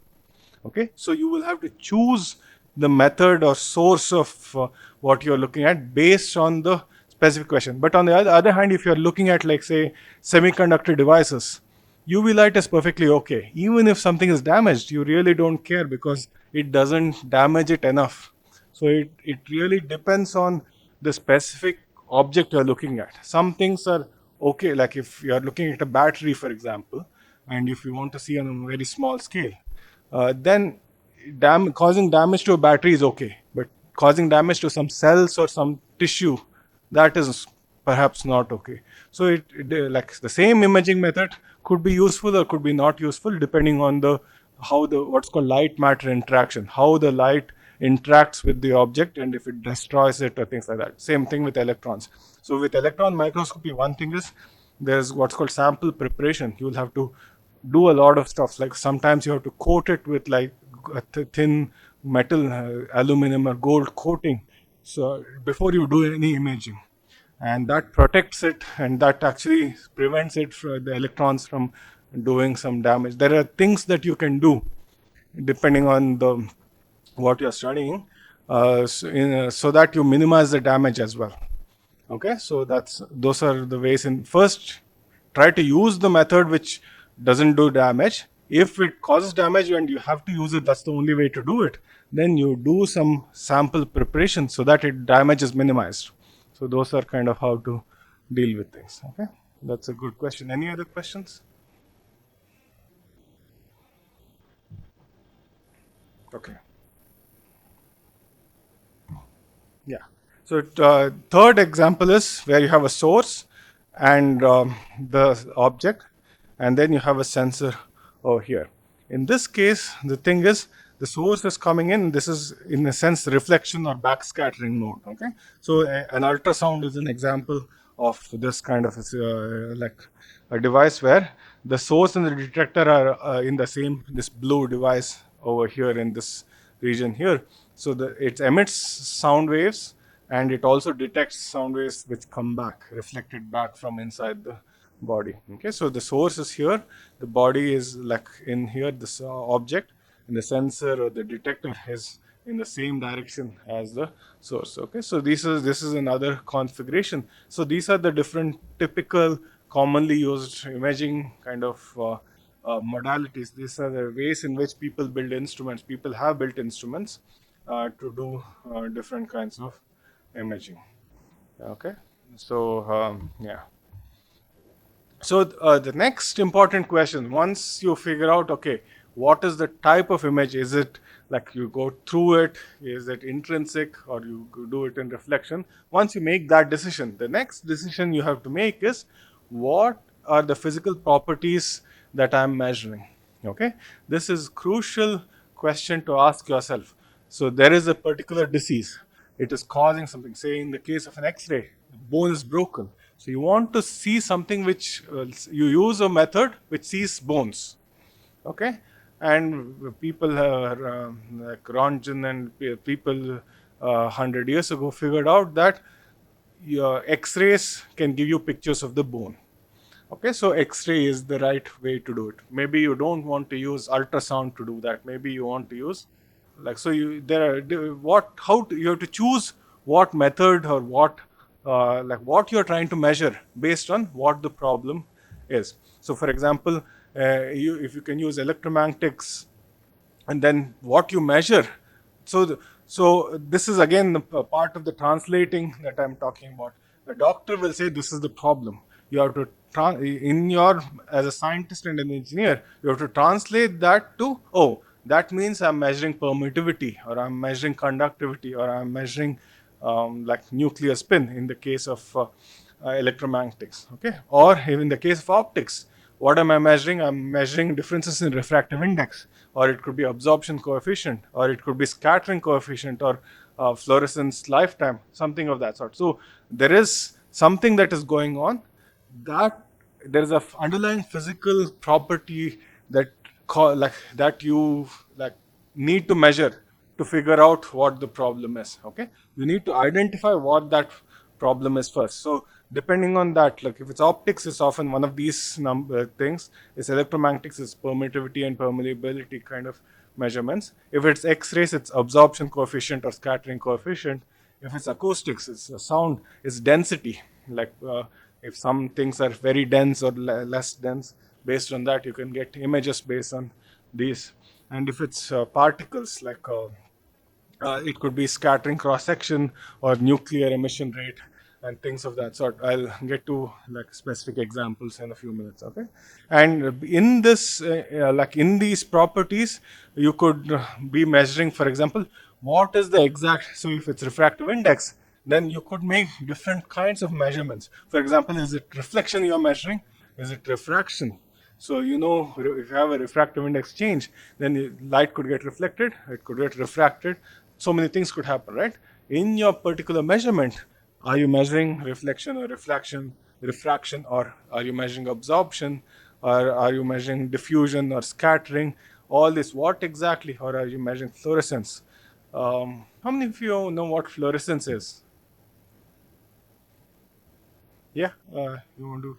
Okay, so you will have to choose the method or source of what you're looking at based on the specific question. But on the other hand, if you're looking at, like, say, semiconductor devices, UV light is perfectly okay. Even if something is damaged, you really don't care because it doesn't damage it enough. So it really depends on the specific object you're looking at. Some things are okay, like if you're looking at a battery, for example, and if you want to see on a very small scale, then causing damage to a battery is okay. But causing damage to some cells or some tissue, that is perhaps not okay. So like the same imaging method could be useful or could be not useful depending on the how the what's called light matter interaction, how the light interacts with the object and if it destroys it or things like that. Same thing with electrons. So with electron microscopy, one thing is there's what's called sample preparation. You'll have to do a lot of stuff. Like sometimes you have to coat it with like a thin metal, aluminum or gold coating, so before you do any imaging, and that protects it and that actually prevents it from the electrons from doing some damage. There are things that you can do depending on the what you're studying, so that you minimize the damage as well. Okay, so those are the ways. In first, try to use the method which doesn't do damage, If it causes damage and you have to use it, that's the only way to do it. Then you do some sample preparation so that it damage is minimized. So those are kind of how to deal with things. Okay, that's a good question. Any other questions? Okay. Yeah. So third example is where you have a source and the object, and then you have a sensor over here. In this case, the thing is the source is coming in. This is in a sense reflection or backscattering mode. Okay. So an ultrasound is an example of this kind of like a device where the source and the detector are in the same this blue device over here in this region here. So it emits sound waves and it also detects sound waves which come back, reflected back from inside the body. Okay, so the source is here, the body is like in here, this object, and the sensor or the detector is in the same direction as the source. Okay, so this is another configuration. So these are the different typical commonly used imaging kind of modalities. These are the ways in which people build instruments. People have built instruments to do different kinds of imaging. Okay, so yeah. So the next important question, once you figure out, okay, what is the type of image? Is it like you go through it? Is it intrinsic or you do it in reflection? Once you make that decision, the next decision you have to make is what are the physical properties that I'm measuring? Okay, this is crucial question to ask yourself. So there is a particular disease. It is causing something. Say in the case of an X-ray, the bone is broken. So you want to see something which you use a method which sees bones. Okay, and people like Röntgen and people 100 years ago figured out that your X-rays can give you pictures of the bone. Okay, so X-ray is the right way to do it. Maybe you don't want to use ultrasound to do that. Maybe you want to use like so you there are what how to, you have to choose what method or what like what you're trying to measure based on what the problem is. So for example, you if you can use electromagnetics and then what you measure. So this is again the part of the translating that I'm talking about. The doctor will say this is the problem. You have to in your as a scientist and an engineer, you have to translate that to, oh, that means I'm measuring permittivity or I'm measuring conductivity or I'm measuring like nuclear spin in the case of electromagnetics. Okay, or even in the case of optics, what am I measuring? I'm measuring differences in refractive index, or it could be absorption coefficient, or it could be scattering coefficient, or fluorescence lifetime, something of that sort. So there is something that is going on, that there is a underlying physical property that like that you like need to measure to figure out what the problem is. Okay, you need to identify what that problem is first. So depending on that, like if it's optics, it's often one of these things. It's electromagnetics, it's permittivity and permeability kind of measurements. If it's X-rays, it's absorption coefficient or scattering coefficient. If it's acoustics, it's sound, it's density. Like if some things are very dense or less dense, based on that you can get images based on these. And if it's particles, like it could be scattering cross section or nuclear emission rate and things of that sort. I'll get to like specific examples in a few minutes. Okay, and in this like in these properties you could be measuring, for example, what is the exact. So if it's refractive index, then you could make different kinds of measurements. For example, is it reflection you're measuring? Is it refraction? So you know, if you have a refractive index change, then light could get reflected, it could get refracted. So many things could happen, right? In your particular measurement, are you measuring reflection or refraction, or are you measuring absorption, or are you measuring diffusion or scattering? All this, what exactly, or are you measuring fluorescence? How many of you know what fluorescence is? Yeah, you want to?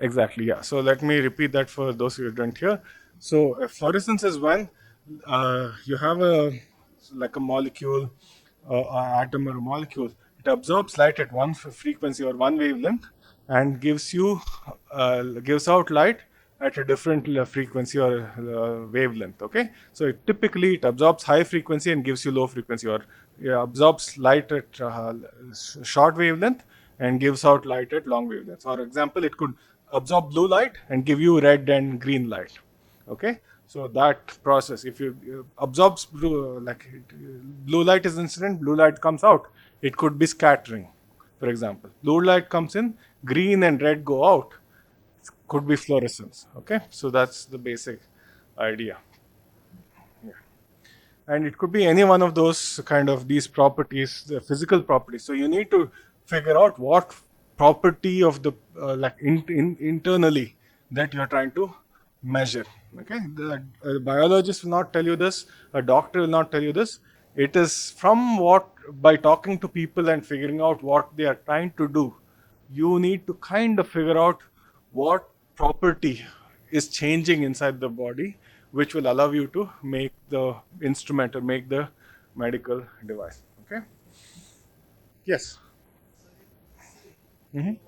Exactly, yeah. So let me repeat that for those who didn't hear. So fluorescence is when you have a like a molecule, atom or a molecule. It absorbs light at one frequency or one wavelength, and gives out light at a different frequency or wavelength. Okay, so typically it absorbs high frequency and gives you low frequency, or absorbs light at short wavelength and gives out light at long wavelengths. For example, it could absorb blue light and give you red and green light. Okay, so that process, if you absorbs blue, blue light is incident, blue light comes out, it could be scattering. For example, blue light comes in, green and red go out, could be fluorescence. Okay, so that's the basic idea. And it could be any one of those kind of these properties, the physical properties. So you need to figure out what property of the internally that you're trying to measure. Okay, the biologist will not tell you this, a doctor will not tell you this. It is from what, by talking to people and figuring out what they are trying to do, you need to kind of figure out what property is changing inside the body, which will allow you to make the instrument or make the medical device. Okay. Yes. Mhm.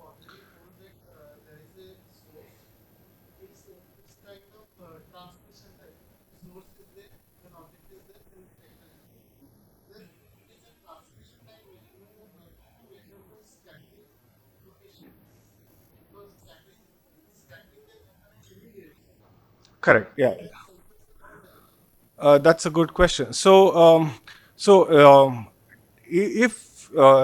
Correct. Yeah. That's a good question. If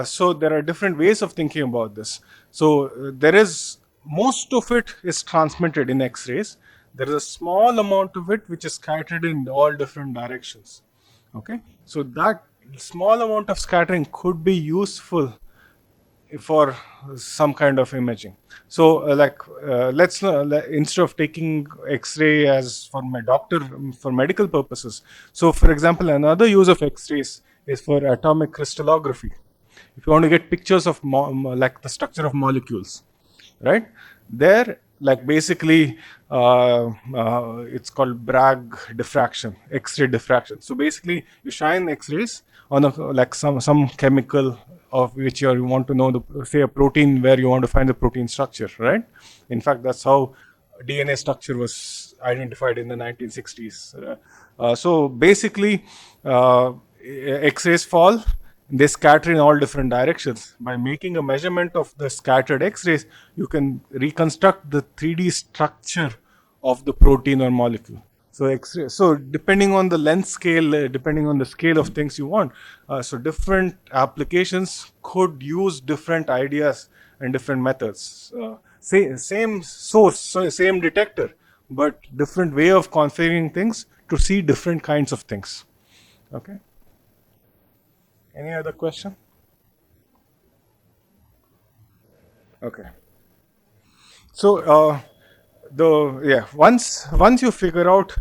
so, there are different ways of thinking about this. So there is, most of it is transmitted in X-rays. There is a small amount of it which is scattered in all different directions. Okay, so that small amount of scattering could be useful for some kind of imaging. So, let's instead of taking X-ray as for my doctor for medical purposes. So, for example, another use of X-rays is for atomic crystallography. If you want to get pictures of like the structure of molecules, right? There, like basically, it's called Bragg diffraction, X-ray diffraction. So basically, you shine X-rays on a, like some chemical of which you want to know the, say, a protein, where you want to find the protein structure, right? In fact, that's how DNA structure was identified in the 1960s. So basically, X-rays fall, they scatter in all different directions. By making a measurement of the scattered X-rays, you can reconstruct the 3D structure of the protein or molecule. So X-ray. So depending on the length scale, depending on the scale of things you want, so different applications could use different ideas and different methods. Same source, so same detector, but different way of configuring things to see different kinds of things. Okay. Any other question? Okay. So the yeah, once you figure out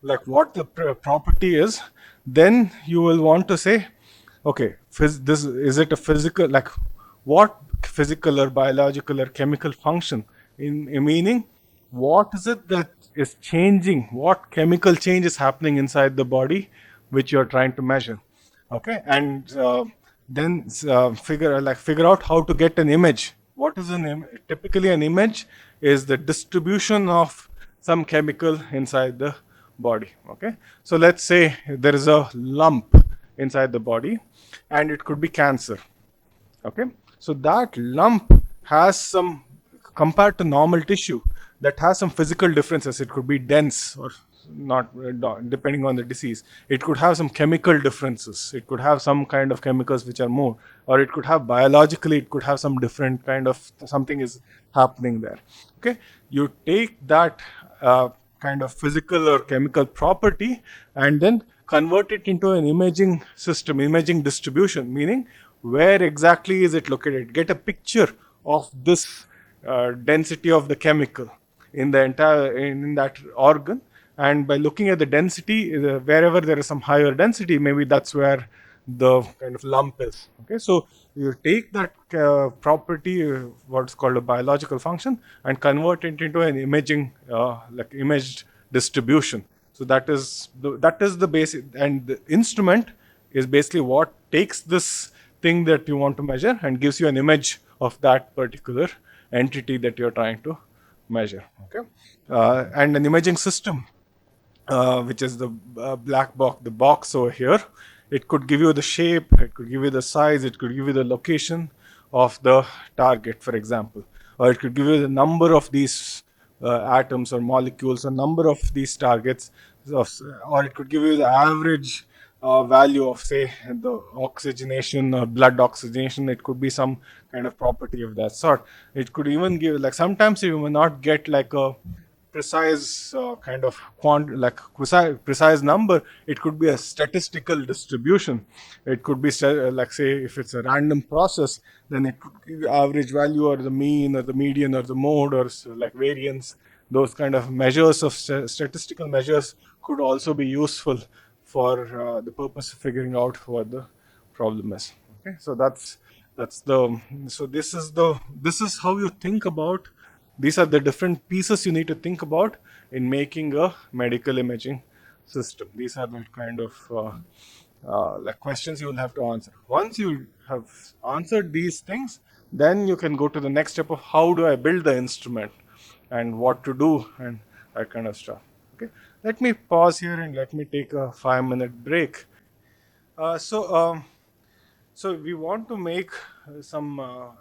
like what the property is, then you will want to say, okay, this is it a physical, like what physical or biological or chemical function, in meaning what is it that is changing, what chemical change is happening inside the body which you are trying to measure. Okay, and then figure out how to get an image. What is typically an image is the distribution of some chemical inside the body. Okay, so let's say there is a lump inside the body and it could be cancer. Okay, so that lump has some, compared to normal tissue, that has some physical differences. It could be dense or not, depending on the disease. It could have some chemical differences. It could have some kind of chemicals which are more, or it could have biologically, it could have some different kind of something is happening there. Okay, you take that kind of physical or chemical property and then convert it into an imaging system, imaging distribution, meaning where exactly is it located. Get a picture of this density of the chemical in the entire in that organ, and by looking at the density, wherever there is some higher density, maybe that's where the kind of lump is. Okay, so you take that property, what's called a biological function, and convert it into an imaging, like imaged distribution. So that is the basic, and the instrument is basically what takes this thing that you want to measure and gives you an image of that particular entity that you're trying to measure. Okay, and an imaging system, which is the black box, the box over here. It could give you the shape, it could give you the size, it could give you the location of the target, for example, or it could give you the number of these atoms or molecules, or number of these targets, of, or it could give you the average value of, say, the oxygenation or blood oxygenation. It could be some kind of property of that sort. It could even give, like, sometimes you may not get like a precise kind of like precise number. It could be a statistical distribution. It could be like, say, if it's a random process, then it could give you average value, or the mean, or the median, or the mode, or like variance. Those kind of measures of statistical measures could also be useful for the purpose of figuring out what the problem is. Okay, so that's the so this is how you think about. These are the different pieces you need to think about in making a medical imaging system. These are the kind of like questions you will have to answer. Once you have answered these things, then you can go to the next step of how do I build the instrument and what to do and that kind of stuff. Okay, let me pause here and let me take a 5-minute break. So we want to make some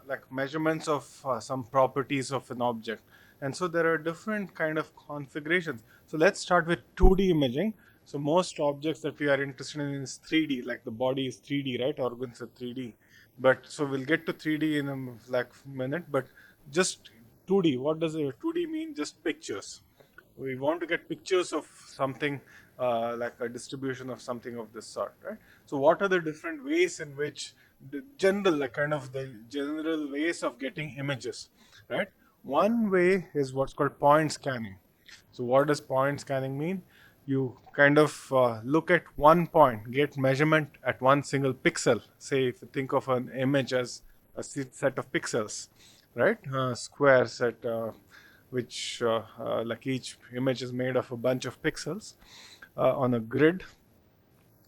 like measurements of some properties of an object, and so there are different kind of configurations. So let's start with 2D imaging. So most objects that we are interested in is 3D, like the body is 3D, right? Organs are 3D. But so we'll get to 3D in a like minute. But just 2D. What does a 2D mean? Just pictures. We want to get pictures of something, like a distribution of something of this sort, right? So what are the different ways in which the general, like kind of the general ways of getting images, right? One way is what's called point scanning. So what does point scanning mean? You kind of look at one point, get measurement at one single pixel. Say if you think of an image as a set of pixels, right? Square set, which like each image is made of a bunch of pixels on a grid.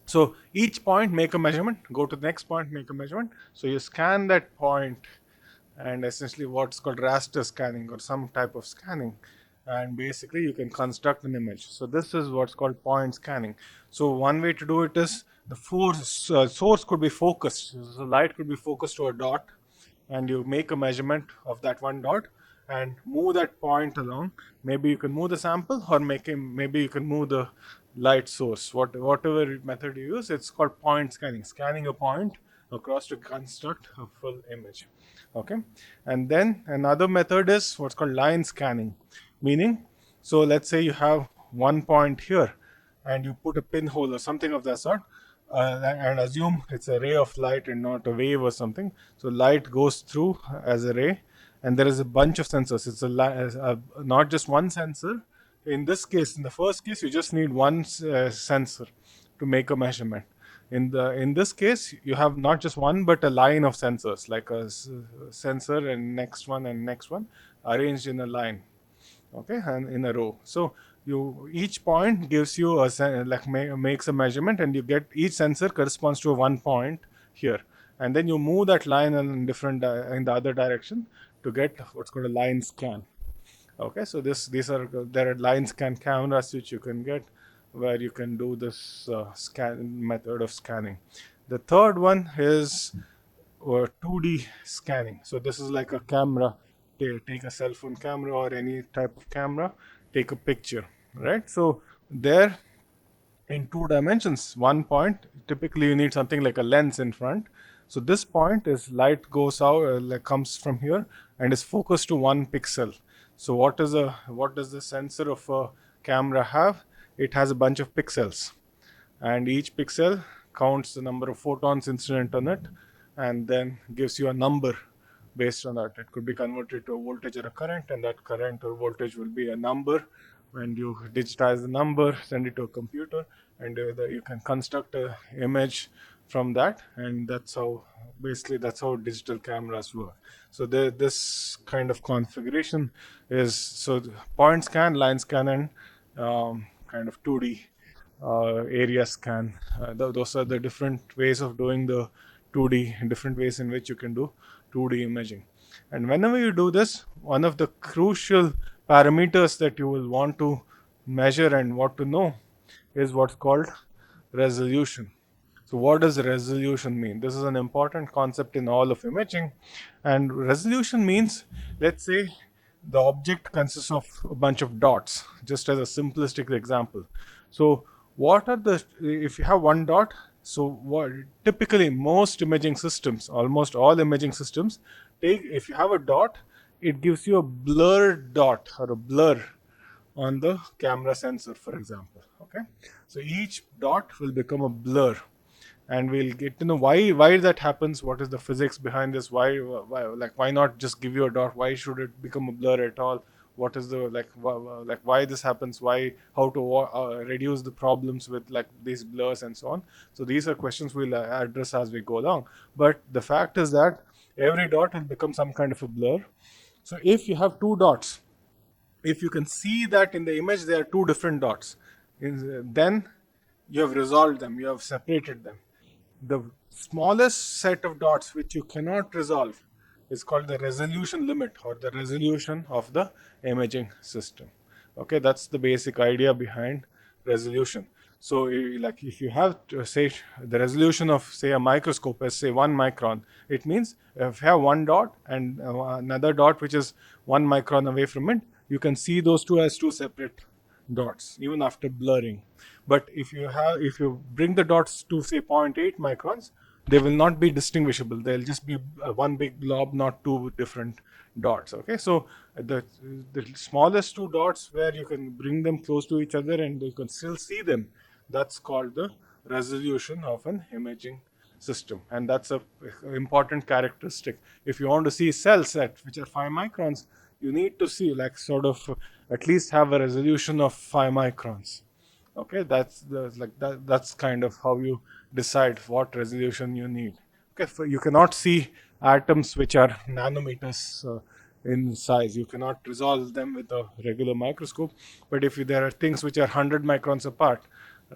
So each point, make a measurement, go to the next point, make a measurement. So you scan that point, and essentially what's called raster scanning or some type of scanning, and basically you can construct an image. So this is what's called point scanning. So one way to do it is the source could be focused. So the light could be focused to a dot, and you make a measurement of that one dot and move that point along. Maybe you can move the sample, or maybe you can move the light source. Whatever method you use, it's called point scanning. Scanning a point across to construct a full image. Okay, and then another method is what's called line scanning, meaning, so let's say you have one point here, and you put a pinhole or something of that sort, and assume it's a ray of light and not a wave or something. So light goes through as a ray, and there is a bunch of sensors. It's not just one sensor. In this case, in the first case, you just need one sensor to make a measurement. In this case, you have not just one but a line of sensors, like a sensor and next one and next one, arranged in a line, okay, and in a row. So you, each point gives you a makes a measurement, and you get each sensor corresponds to a one point here, and then you move that line in different in the other direction to get what's called a line scan. Okay, so these are, there are line scan cameras which you can get, where you can do this scan method of scanning. The third one is 2D scanning. So this is like a camera. Take a cell phone camera or any type of camera, take a picture, right? So there, in 2 dimensions, one point, typically you need something like a lens in front. So this point is light goes out, like comes from here and is focused to one pixel. So what does the sensor of a camera have? It has a bunch of pixels, and each pixel counts the number of photons incident on it, and then gives you a number based on that. It could be converted to a voltage or a current, and that current or voltage will be a number. When you digitize the number, send it to a computer, and you can construct a image from that. And that's how digital cameras work. So this kind of configuration is, so point scan, line scan, and kind of 2D area scan. Those are the different ways of doing the 2D, different ways in which you can do 2D imaging. And whenever you do this, one of the crucial parameters that you will want to measure and what to know is what's called resolution. So, what does resolution mean? This is an important concept in all of imaging. And resolution means, let's say, the object consists of a bunch of dots, just as a simplistic example. So, what are the, if you have one dot, so what typically most imaging systems, almost all imaging systems, take, if you have a dot, it gives you a blurred dot or a blur on the camera sensor, for example. Okay, so each dot will become a blur, and we'll get to know why that happens. What is the physics behind this? Why not just give you a dot? Why should it become a blur at all? What is the why this happens? Why, how to reduce the problems with like these blurs and so on? So these are questions we'll address as we go along. But the fact is that every dot will become some kind of a blur. So if you have two dots, if you can see that in the image there are two different dots, then you have resolved them, you have separated them. The smallest set of dots which you cannot resolve is called the resolution limit or the resolution of the imaging system. Okay, that's the basic idea behind resolution. So, like if you have say the resolution of say a microscope as say 1 micron, it means if you have one dot and another dot which is 1 micron away from it, you can see those two as two separate dots even after blurring. But if you bring the dots to say zero point 0.8 microns, they will not be distinguishable. They'll just be one big blob, not two different dots. Okay, so the the smallest two dots where you can bring them close to each other and you can still see them, that's called the resolution of an imaging system, and that's a important characteristic. If you want to see cells at which are 5 microns, you need to see like sort of at least have a resolution of 5 microns. Okay, that's kind of how you decide what resolution you need. Okay, so you cannot see atoms which are nanometers in size. You cannot resolve them with a regular microscope. But if there are things which are 100 microns apart,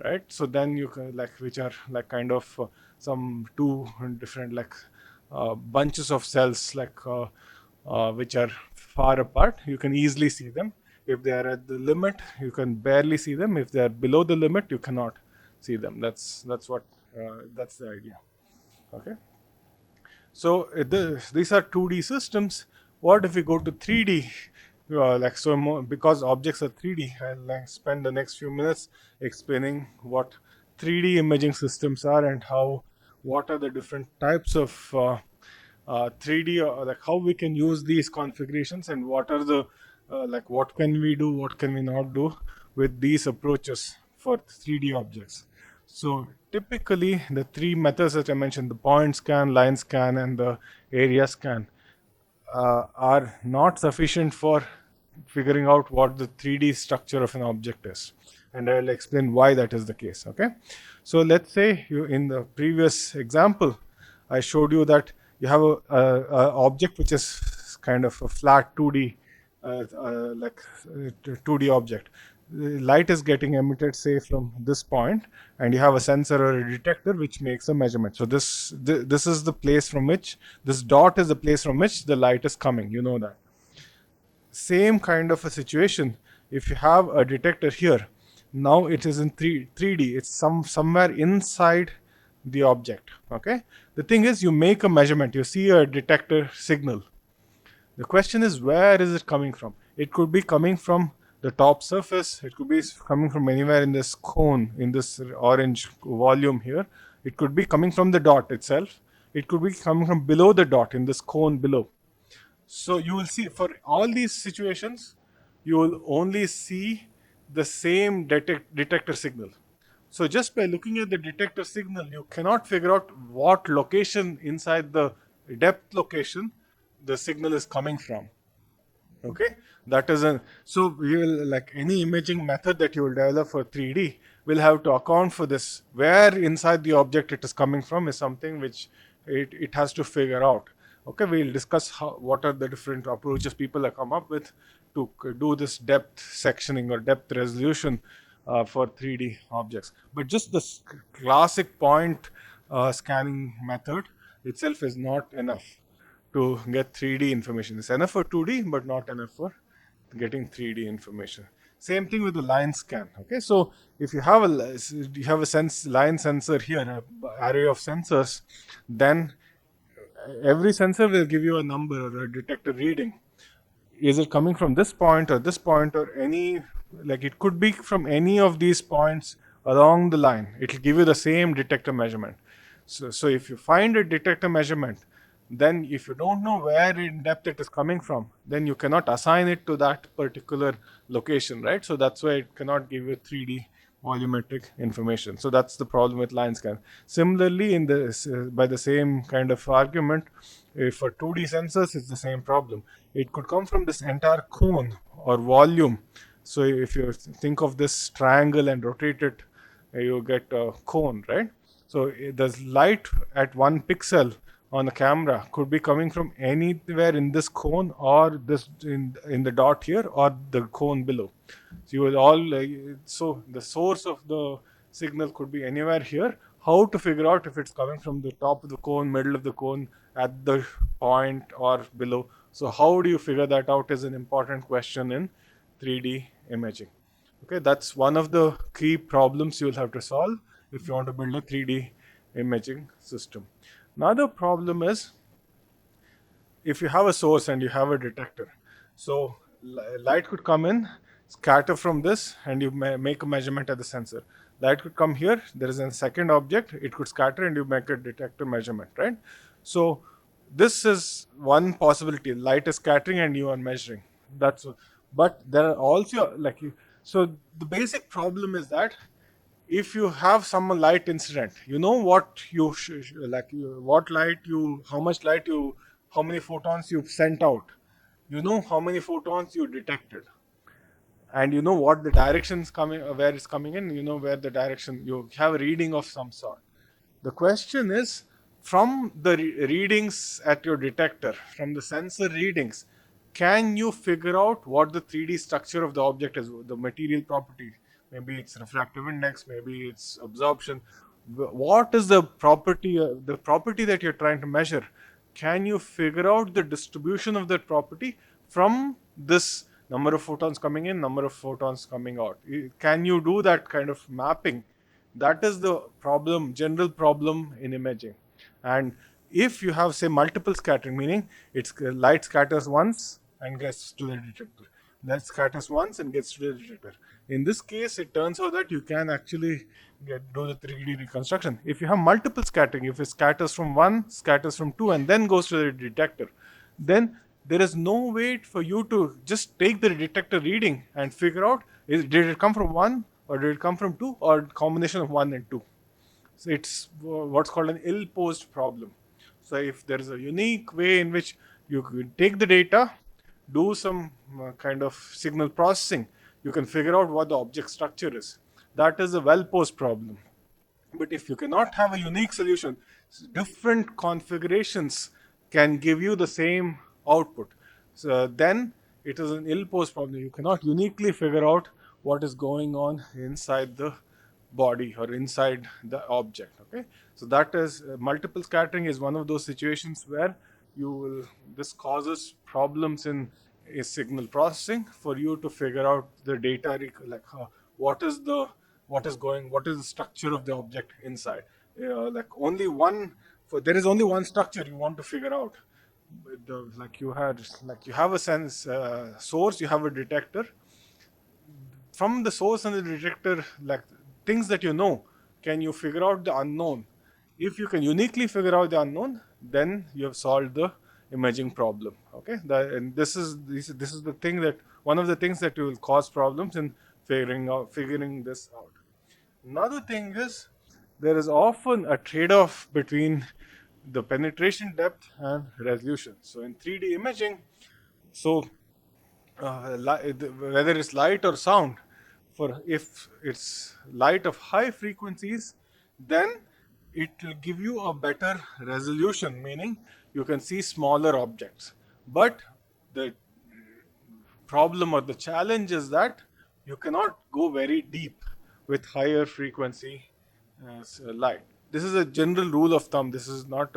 right, so then you can like which are like kind of some two different like bunches of cells like which are far apart, you can easily see them. If they are at the limit, you can barely see them. If they are below the limit, you cannot see them. That's the idea. Okay. So these are 2D systems. What if we go to 3D? Because objects are 3D, I'll like spend the next few minutes explaining what 3D imaging systems are and how what are the different types of 3D, like how we can use these configurations and what are the like what can we do, what can we not do with these approaches for 3D objects. So typically the three methods that I mentioned, the point scan, line scan, and the area scan, are not sufficient for figuring out what the 3D structure of an object is. And I'll explain why that is the case. Okay. So let's say you in the previous example, I showed you that you have a object which is kind of a flat 2D, 2D object. The light is getting emitted, say, from this point, and you have a sensor or a detector which makes a measurement. So this is the place from which this dot is the place from which the light is coming. You know that. Same kind of a situation. If you have a detector here, now it is in 3D. It's somewhere inside the object. Okay. The thing is, you make a measurement. You see a detector signal. The question is, where is it coming from? It could be coming from the top surface. It could be coming from anywhere in this cone, in this orange volume here. It could be coming from the dot itself. It could be coming from below the dot in this cone below. So you will see for all these situations, you will only see the same detector signal. So just by looking at the detector signal, you cannot figure out what location inside the depth location the signal is coming from. Okay, that is a so we will like any imaging method that you will develop for 3D will have to account for this. Where inside the object it is coming from is something which it has to figure out. Okay, we'll discuss what are the different approaches people have come up with to do this depth sectioning or depth resolution for 3D objects. But just the classic point scanning method itself is not enough to get 3D information. It's enough for 2D, but not enough for getting 3D information. Same thing with the line scan. Okay, so if you have a sense line sensor here, a array of sensors, then every sensor will give you a number or a detector reading. Is it coming from this point or any, like it could be from any of these points along the line. It will give you the same detector measurement. So if you find a detector measurement, then if you don't know where in depth it is coming from, then you cannot assign it to that particular location, right? So that's why it cannot give you 3D volumetric information. So that's the problem with line scan. Similarly, in the by the same kind of argument, for 2D sensors, it's the same problem. It could come from this entire cone or volume. So if you think of this triangle and rotate it, you get a cone, right? So the light at 1 pixel on the camera could be coming from anywhere in this cone or this in the dot here or the cone below. So you will all so the source of the signal could be anywhere here. How to figure out if it's coming from the top of the cone, middle of the cone, at the point, or below? So how do you figure that out is an important question in 3D imaging. Okay, that's one of the key problems you'll have to solve if you want to build a 3D imaging system. Another problem is if you have a source and you have a detector, so light could come in, scatter from this, and you make a measurement at the sensor. Light could come here, there is a second object, it could scatter, and you make a detector measurement, right? So this is one possibility. Light is scattering and you are measuring. That's but there are also so the basic problem is that if you have some light incident, you know what you what light you, how much light you, how many photons you've sent out, you know how many photons you detected, and you know what the directions coming, where it's coming in, you know where the direction, you have a reading of some sort. The question is, from the readings at your detector, from the sensor readings, can you figure out what the 3D structure of the object is, the material property? Maybe it's refractive index, maybe it's absorption. What is the property that you're trying to measure? Can you figure out the distribution of that property from this number of photons coming in, number of photons coming out? Can you do that kind of mapping? That is the problem, general problem in imaging. And if you have, say, multiple scattering, meaning it's light scatters once and gets to the detector, light scatters once and gets to the detector. In this case, it turns out that you can actually do the 3D reconstruction. If you have multiple scattering, if it scatters from one, scatters from two, and then goes to the detector, then there is no way for you to just take the detector reading and figure out, did it come from one or did it come from two or combination of one and two. So it's what's called an ill-posed problem. So if there is a unique way in which you could take the data, do some kind of signal processing, you can figure out what the object structure is. That is a well-posed problem. But if you cannot have a unique solution, different configurations can give you the same output. So then it is an ill-posed problem. You cannot uniquely figure out what is going on inside the body or inside the object. Okay, so that is multiple scattering is one of those situations where you will, this causes problems in a signal processing for you to figure out the data what is the, what is the structure of the object inside. Like only one, for there is only one structure you want to figure out. Like you had, like you have a sense source, you have a detector. From the source and the detector, like things that you know, can you figure out the unknown? If you can uniquely figure out the unknown, then you have solved the imaging problem. Okay, and this is the thing that, one of the things that will cause problems in figuring this out. Another thing is, there is often a trade-off between the penetration depth and resolution. So in 3D imaging, so whether it's light or sound, for if it's light of high frequencies, then it will give you a better resolution, meaning you can see smaller objects. But the problem or the challenge is that you cannot go very deep. with higher frequency light. This is a general rule of thumb. This is not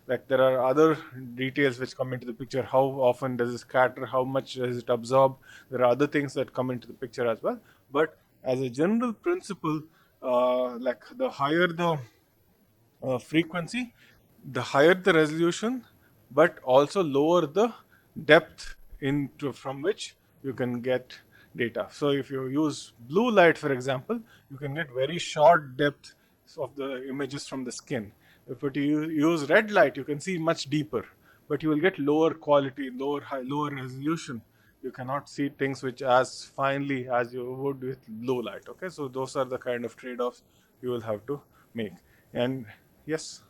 like there are other details which come into the picture. How often does it scatter? How much does it absorb? There are other things that come into the picture as well. But as a general principle, like the higher the frequency, the higher the resolution, but also lower the depth into from which you can get data. So if you use blue light, for example, you can get very short depth of the images from the skin. If you use red light, you can see much deeper, but you will get lower quality, lower resolution. You cannot see things which as finely as you would with blue light. Okay, so those are the kind of trade-offs you will have to make. And yes,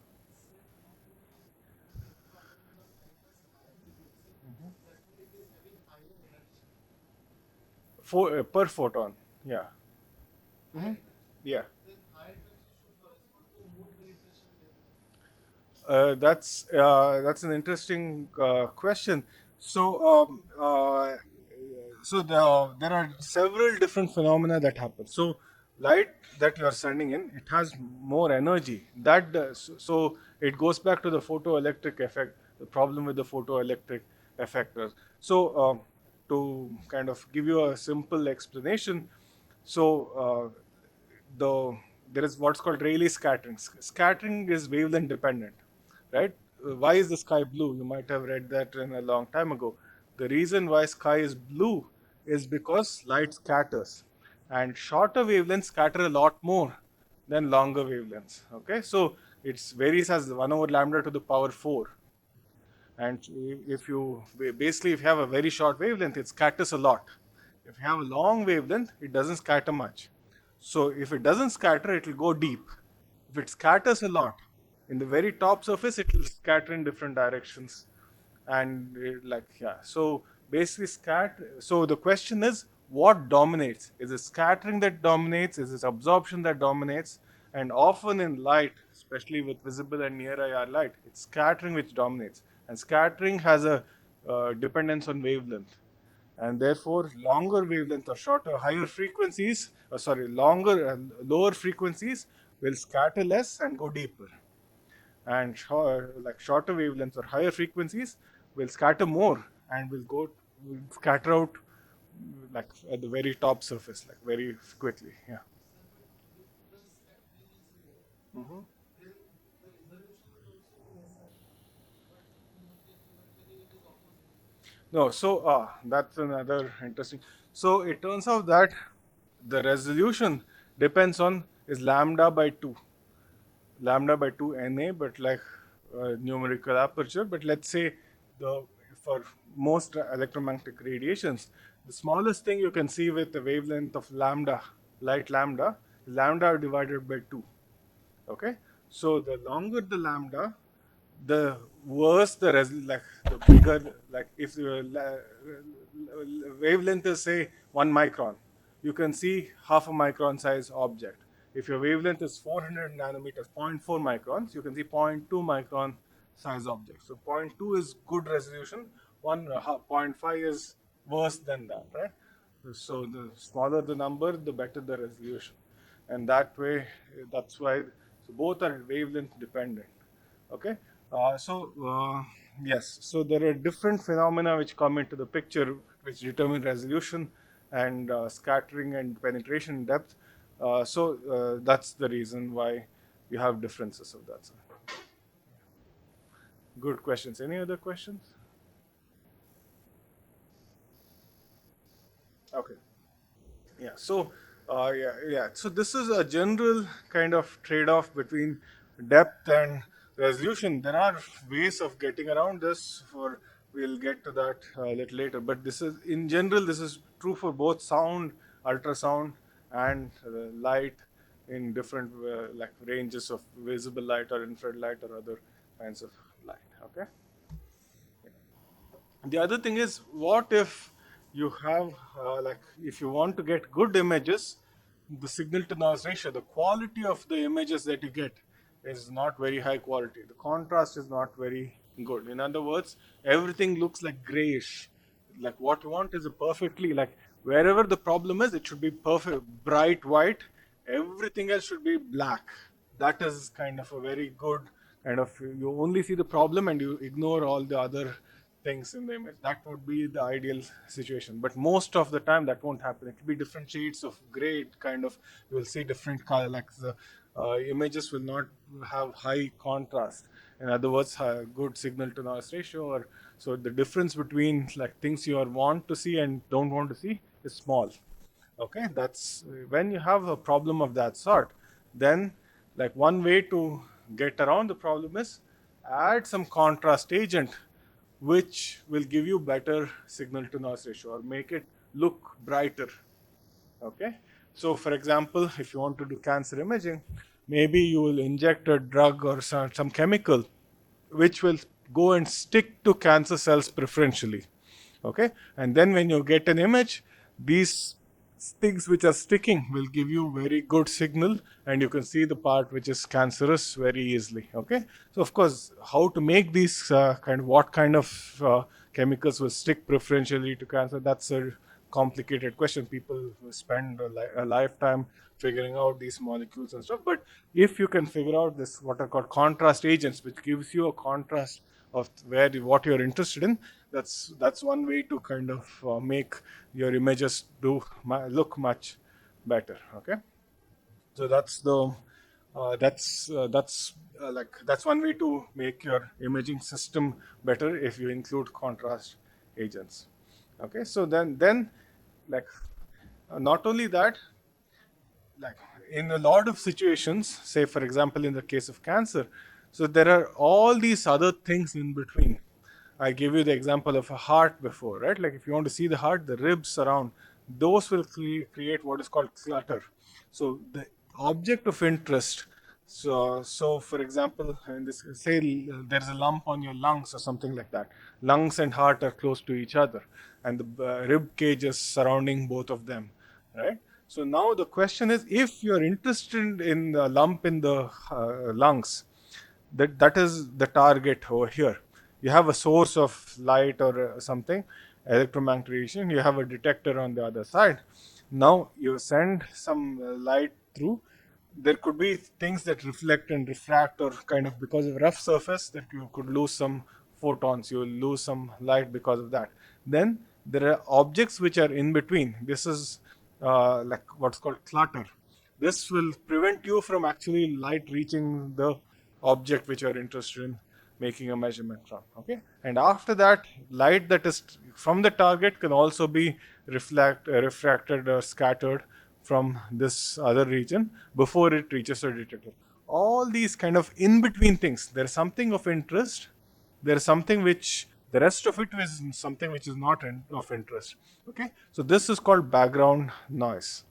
per photon. Yeah. Yeah. That's an interesting question. So there are several different phenomena that happen. So light that you are sending in, it has more energy. So it goes back to the photoelectric effect. The problem with the photoelectric effectors. So to kind of give you a simple explanation, so the there is what's called Rayleigh scattering. Scattering is wavelength dependent, right? Why is the sky blue? You might have read that in a long time ago. The reason why sky is blue is because light scatters, and shorter wavelengths scatter a lot more than longer wavelengths. Okay, so it varies as 1 over lambda to the power 4. And if you basically if you have a very short wavelength, it scatters a lot. If you have a long wavelength, it doesn't scatter much. So if it doesn't scatter, it will go deep. If it scatters a lot, in the very top surface, it will scatter in different directions. And like, yeah. So basically, So the question is, what dominates? Is it scattering that dominates? Is it absorption that dominates? And often in light, especially with visible and near IR light, it's scattering which dominates. And scattering has a dependence on wavelength, and therefore longer wavelength or shorter higher frequencies longer and lower frequencies will scatter less and go deeper, and like shorter wavelengths or higher frequencies will scatter more and will scatter out like at the very top surface, like very quickly. Yeah. No, so that's another interesting. So it turns out that the resolution depends on is lambda by 2 Na, but like numerical aperture. But let's say the for most electromagnetic radiations, the smallest thing you can see with the wavelength of lambda, light lambda divided by 2. Okay, so the longer the lambda, the worse like the bigger, like if the wavelength is say 1 micron, you can see half a micron size object. If your wavelength is 400 nanometers, zero point 0.4 microns, you can see zero point 0.2 micron size object. So zero point 0.2 is good resolution, zero point 0.5 is worse than that, right? So the smaller the number, the better the resolution, and that way, that's why, so both are wavelength dependent. Okay, yes, so there are different phenomena which come into the picture which determine resolution and scattering and penetration depth. That's the reason why you have differences of that sort. Good questions. Any other questions? Okay. Yeah. Yeah. So this is a general kind of trade-off between depth and resolution. There are ways of getting around this. We'll get to that a little later. But this is, in general, this is true for both sound, ultrasound, and light in different like ranges of visible light or infrared light or other kinds of light. Okay. The other thing is, what if you have like if you want to get good images, the signal to noise ratio, the quality of the images that you get is not very high quality. The contrast is not very good. In other words, everything looks like grayish. Like what you want is a perfectly, like wherever the problem is, it should be perfect, bright white, everything else should be black. That is kind of a very good kind of, you only see the problem and you ignore all the other things in the image. That would be the ideal situation. But most of the time that won't happen. It will be different shades of gray kind of, you will see different color, like the images will not have high contrast. In other words, good signal to noise ratio, or so the difference between like things you want to see and don't want to see is small. Okay, that's when you have a problem of that sort, then like one way to get around the problem is add some contrast agent which will give you better signal to noise ratio or make it look brighter. Okay, so for example, if you want to do cancer imaging, maybe you will inject a drug or some chemical which will go and stick to cancer cells preferentially. Okay, and then when you get an image, these things which are sticking will give you very good signal, and you can see the part which is cancerous very easily. Okay, so of course, how to make these what kind of chemicals will stick preferentially to cancer, that's a complicated question. People spend a lifetime figuring out these molecules and stuff. But if you can figure out this, what are called contrast agents, which gives you a contrast of what you're interested in, that's one way to kind of make your images look much better. Okay, so that's one way to make your imaging system better if you include contrast agents. Okay, so then like not only that, like in a lot of situations, say for example in the case of cancer, so there are all these other things in between. I gave you the example of a heart before, right? Like if you want to see the heart, the ribs around, those will create what is called clutter. So the object of interest, so for example, in this, say there's a lump on your lungs or something like that. Lungs and heart are close to each other, and the rib cage is surrounding both of them, right? So now the question is, if you're interested in the lump in the lungs, that is the target over here. You have a source of light or something, electromagnetic radiation. You have a detector on the other side. Now you send some light through. There could be things that reflect and refract, or kind of because of rough surface that you could lose some photons. You will lose some light because of that. Then there are objects which are in between. This is like what's called clutter. This will prevent you from actually light reaching the object which you are interested in making a measurement from. Okay, and after that, light that is from the target can also be refracted or scattered from this other region before it reaches a detector. All these kind of in between things, there is something of interest, there is something which the rest of it is something which is not of interest. Okay, so this is called background noise.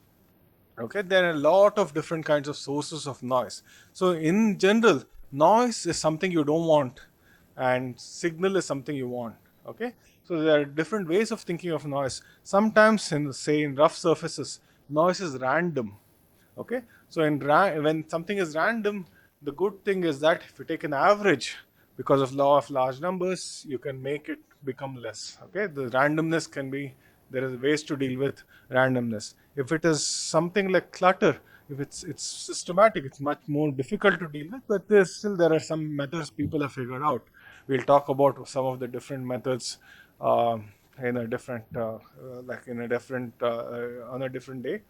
Okay, there are a lot of different kinds of sources of noise. So in general, noise is something you don't want, and signal is something you want. Okay, so there are different ways of thinking of noise. Sometimes in, say, in rough surfaces, noise is random. Okay, so when something is random, the good thing is that if you take an average, because of law of large numbers, you can make it become less. Okay, the randomness can be, there is ways to deal with randomness. If it is something like clutter, if it's systematic, it's much more difficult to deal with, but there are some methods people have figured out. We'll talk about some of the different methods in a different like in a different on a different day.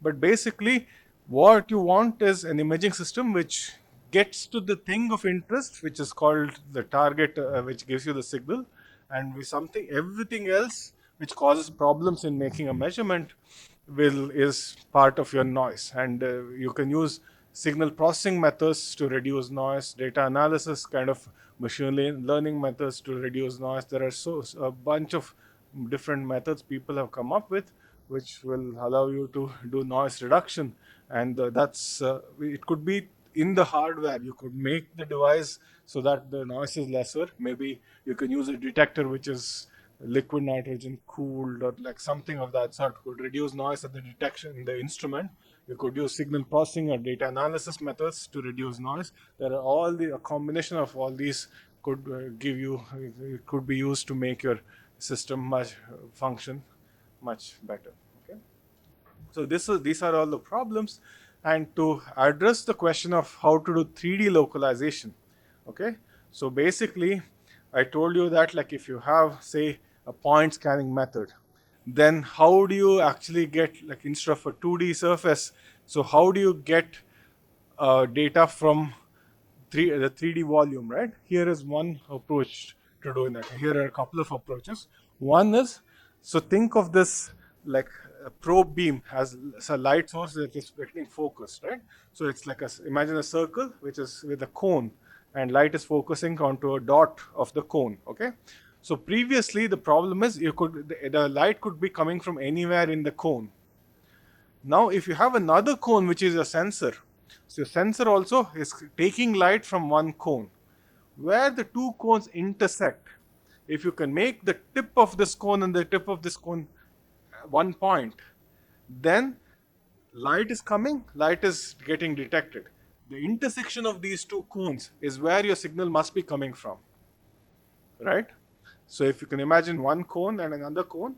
But basically, what you want is an imaging system which gets to the thing of interest, which is called the target, which gives you the signal, and with something, everything else which causes problems in making a measurement will is part of your noise. And you can use signal processing methods to reduce noise, data analysis kind of machine learning methods to reduce noise. There are a bunch of different methods people have come up with which will allow you to do noise reduction. And that's it could be in the hardware. You could make the device so that the noise is lesser. Maybe you can use a detector which is liquid nitrogen cooled, or like something of that sort could reduce noise at the detection in the instrument. You could use signal processing or data analysis methods to reduce noise. There are all the a combination of all these could give you, it could be used to make your system much function much better. Okay, so these are all the problems. and to address the question of how to do 3D localization. Okay, so basically, I told you that like if you have say a point scanning method, then how do you actually get like instead of a 2D surface, so how do you get data from the 3D volume, right? Here is one approach to doing that. Here are a couple of approaches. One is, so think of this like a probe beam as a light source that is getting focused, right? So it's like imagine a circle which is with a cone, and light is focusing onto a dot of the cone. Okay. So previously the problem is the light could be coming from anywhere in the cone. Now, if you have another cone which is a sensor, so your sensor also is taking light from one cone. Where the two cones intersect, if you can make the tip of this cone and the tip of this cone one point, then light is coming, light is getting detected. The intersection of these two cones is where your signal must be coming from, right? So if you can imagine one cone and another cone,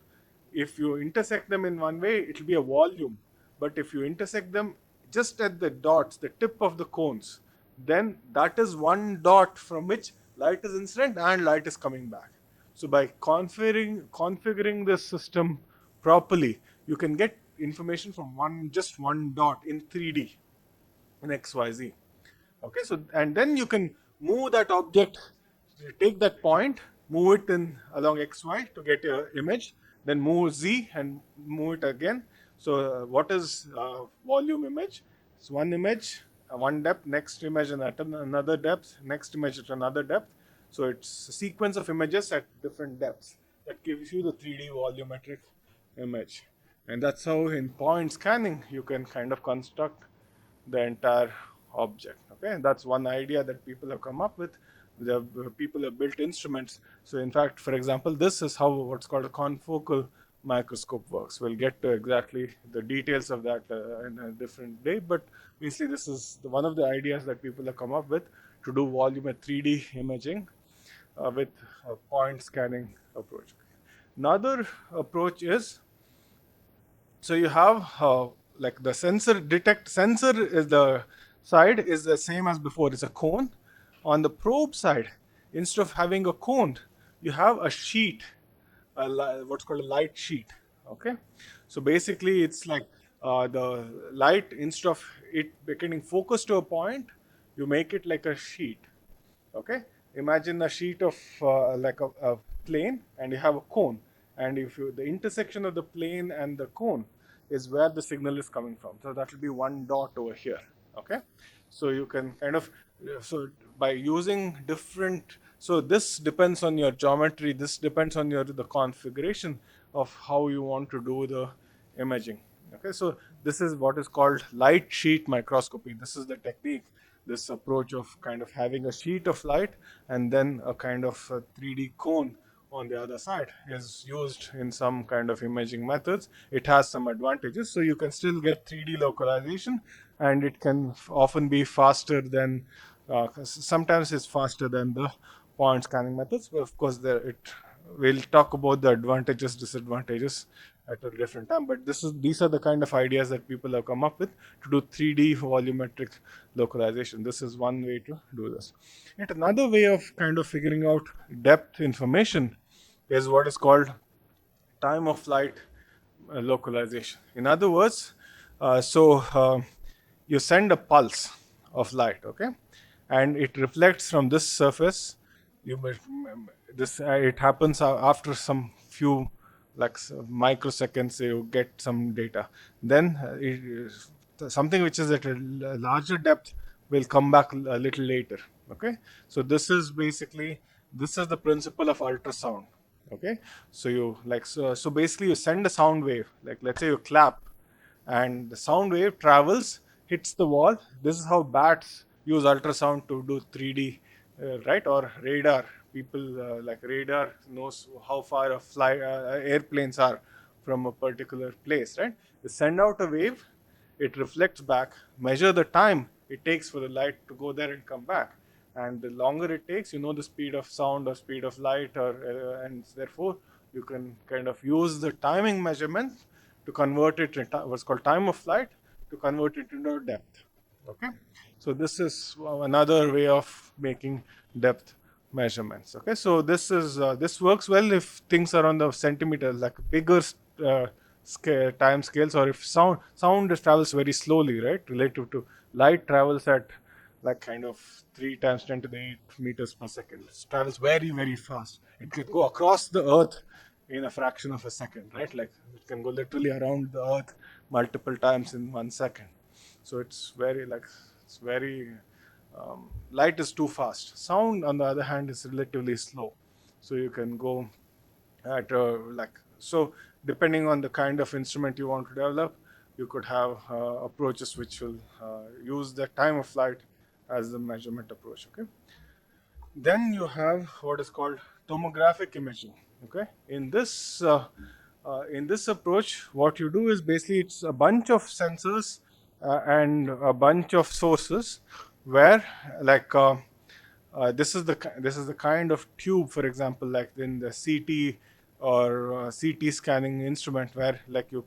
if you intersect them in one way, it will be a volume. But if you intersect them just at the dots, the tip of the cones, then that is one dot from which light is incident and light is coming back. So by configuring this system properly, you can get information from just one dot in 3D in XYZ. Okay, so and then you can move that object, take that point, move it in along xy to get your image, then move z and move it again. So what is volume image? It's one image, one depth, next image and at another depth, next image at another depth. So it's a sequence of images at different depths that gives you the 3D volumetric image. And that's how in point scanning you can kind of construct the entire object. Okay, and that's one idea that people have come up with. People have built instruments. So, in fact, for example, this is how what's called a confocal microscope works. We'll get to exactly the details of that in a different day. But basically, this is one of the ideas that people have come up with to do volume at 3D imaging with a point scanning approach. Another approach is, so you have like the sensor is the side is the same as before, it's a cone. On the probe side, instead of having a cone, you have a sheet, what's called a light sheet. Okay, so basically it's like the light, instead of it getting focused to a point, you make it like a sheet. Okay, imagine a sheet of like a plane, and you have a cone, and if you the intersection of the plane and the cone is where the signal is coming from, so that will be one dot over here. Okay, so you can kind of so by using different, so this depends on your geometry, this depends on your the configuration of how you want to do the imaging. Okay, so this is what is called light sheet microscopy. This is the technique, this approach of kind of having a sheet of light and then a kind of a 3D cone on the other side is used in some kind of imaging methods. It has some advantages, so you can still get 3D localization, and it can often be faster than sometimes it's faster than the point scanning methods. But of course there it we'll talk about the advantages, disadvantages at a different time. But these are the kind of ideas that people have come up with to do 3D volumetric localization. This is one way to do this. Yet another way of kind of figuring out depth information is what is called time of flight localization. In other words, you send a pulse of light, okay, and it reflects from this surface. You this it happens after some few like microseconds. You get some data. Then something which is at a larger depth will come back a little later. Okay, so this is the principle of ultrasound. Okay, so so basically you send a sound wave, like let's say you clap, and the sound wave travels, hits the wall. This is how bats use ultrasound to do 3D, right? Or radar. People like radar knows how far airplanes are from a particular place, right? They send out a wave, it reflects back, measure the time it takes for the light to go there and come back. And the longer it takes, you know the speed of sound or speed of light, or and therefore you can kind of use the timing measurement to convert it into what's called time of flight to convert it into depth. Okay, so this is another way of making depth measurements. Okay, so this works well if things are on the centimeter, like bigger time scales, or if sound travels very slowly, right, relative to light travels at like kind of 3 times 10 to the 8 meters per second. It travels very, very fast. It could go across the earth in a fraction of a second, right? Like it can go literally around the earth multiple times in 1 second. So it's very light is too fast. Sound, on the other hand, is relatively slow. So you can go at like so depending on the kind of instrument you want to develop, you could have approaches which will use the time of flight as the measurement approach. Okay, then you have what is called tomographic imaging. Okay, in this approach, what you do is basically it's a bunch of sensors and a bunch of sources where like this is the kind of tube, for example, like in the CT or CT scanning instrument, where like you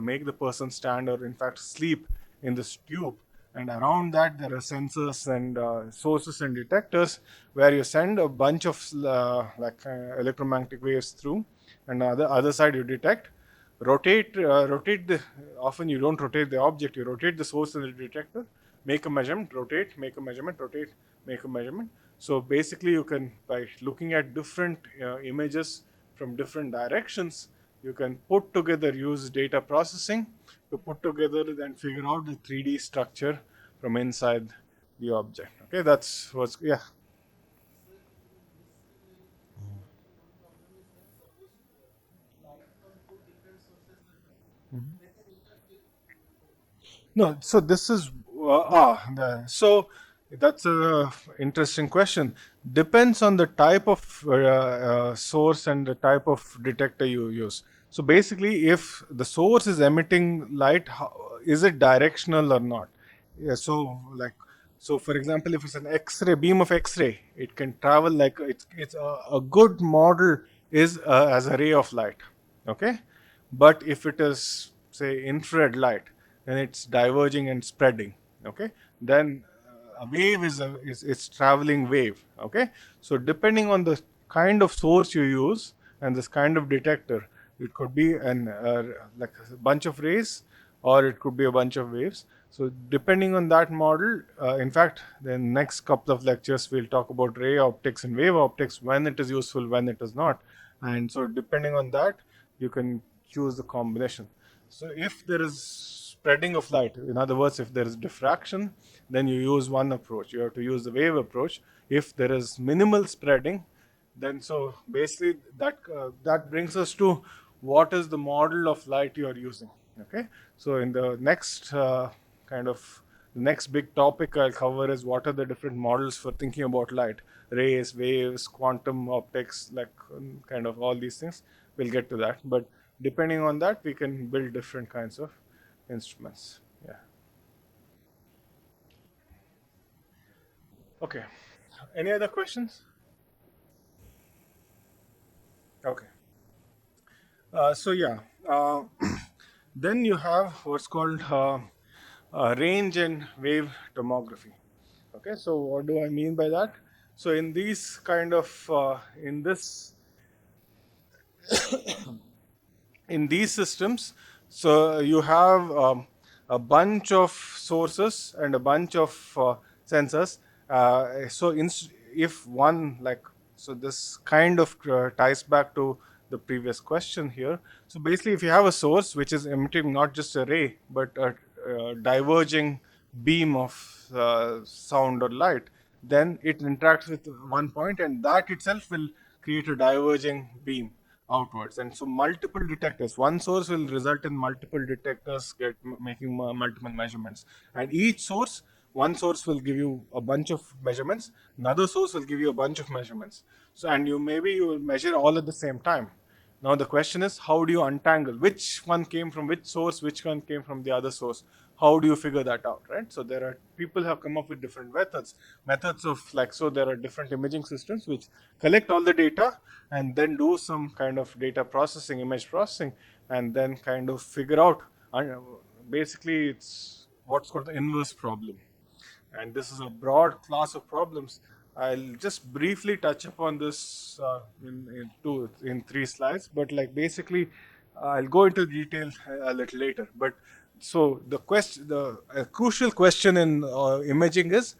make the person stand or in fact sleep in this tube, and around that there are sensors and sources and detectors where you send a bunch of electromagnetic waves through, and on the other side you detect, rotate the, often you don't rotate the object, you rotate the source and the detector, make a measurement, rotate, make a measurement, rotate, make a measurement. So basically you can, by looking at different images from different directions, you can put together, use data processing to put together and figure out the 3D structure from inside the object. Okay, that's what's, yeah. No, so this is so that's a interesting question. Depends on the type of source and the type of detector you use. So basically, if the source is emitting light, is it directional or not? Yeah. So like, so for example, if it's an X-ray beam of X-ray, it can travel like it's a good model is as a ray of light. Okay, but if it is say infrared light, then it's diverging and spreading. Okay, then a wave is it's traveling wave. Okay, so depending on the kind of source you use and this kind of detector, it could be an like a bunch of rays, or it could be a bunch of waves. So depending on that model, in fact, the next couple of lectures we'll talk about ray optics and wave optics, when it is useful, when it is not, and so depending on that, you can choose the combination. So if there is spreading of light, in other words, if there is diffraction, then you use one approach. You have to use the wave approach. If there is minimal spreading, then so basically that brings us to what is the model of light you are using. Okay, so in the next kind of the next big topic I'll cover is what are the different models for thinking about light, rays, waves, quantum optics, like kind of all these things. We'll get to that, but depending on that, we can build different kinds of instruments. Yeah. Okay. Any other questions? Okay. So yeah, then you have what's called range and wave tomography. Okay, so what do I mean by that? So in these kind of in these systems, so you have a bunch of sources and a bunch of sensors. So if one like, so this kind of ties back to the previous question here. So basically, if you have a source which is emitting not just a ray but a diverging beam of sound or light, then it interacts with one point, and that itself will create a diverging beam outwards. And so multiple detectors, one source will result in multiple detectors making multiple measurements, and each source, one source will give you a bunch of measurements, another source will give you a bunch of measurements. So and you will measure all at the same time. Now the question is, how do you untangle which one came from which source, which one came from the other source? How do you figure that out, right? So there are people have come up with different methods of like, so there are different imaging systems which collect all the data and then do some kind of data processing, image processing, and then kind of figure out basically it's what's called the inverse problem, and this is a broad class of problems. I'll just briefly touch upon this in 3 slides, but like basically, I'll go into detail a little later. But so the crucial question in imaging is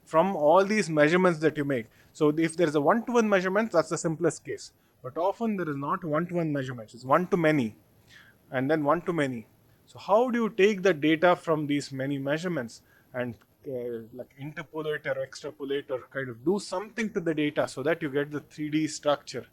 from all these measurements that you make. So if there is a one-to-one measurement, that's the simplest case. But often there is not one-to-one measurements; it's one-to-many and then one to many. So how do you take the data from these many measurements and like interpolate or extrapolate or kind of do something to the data so that you get the 3D structure?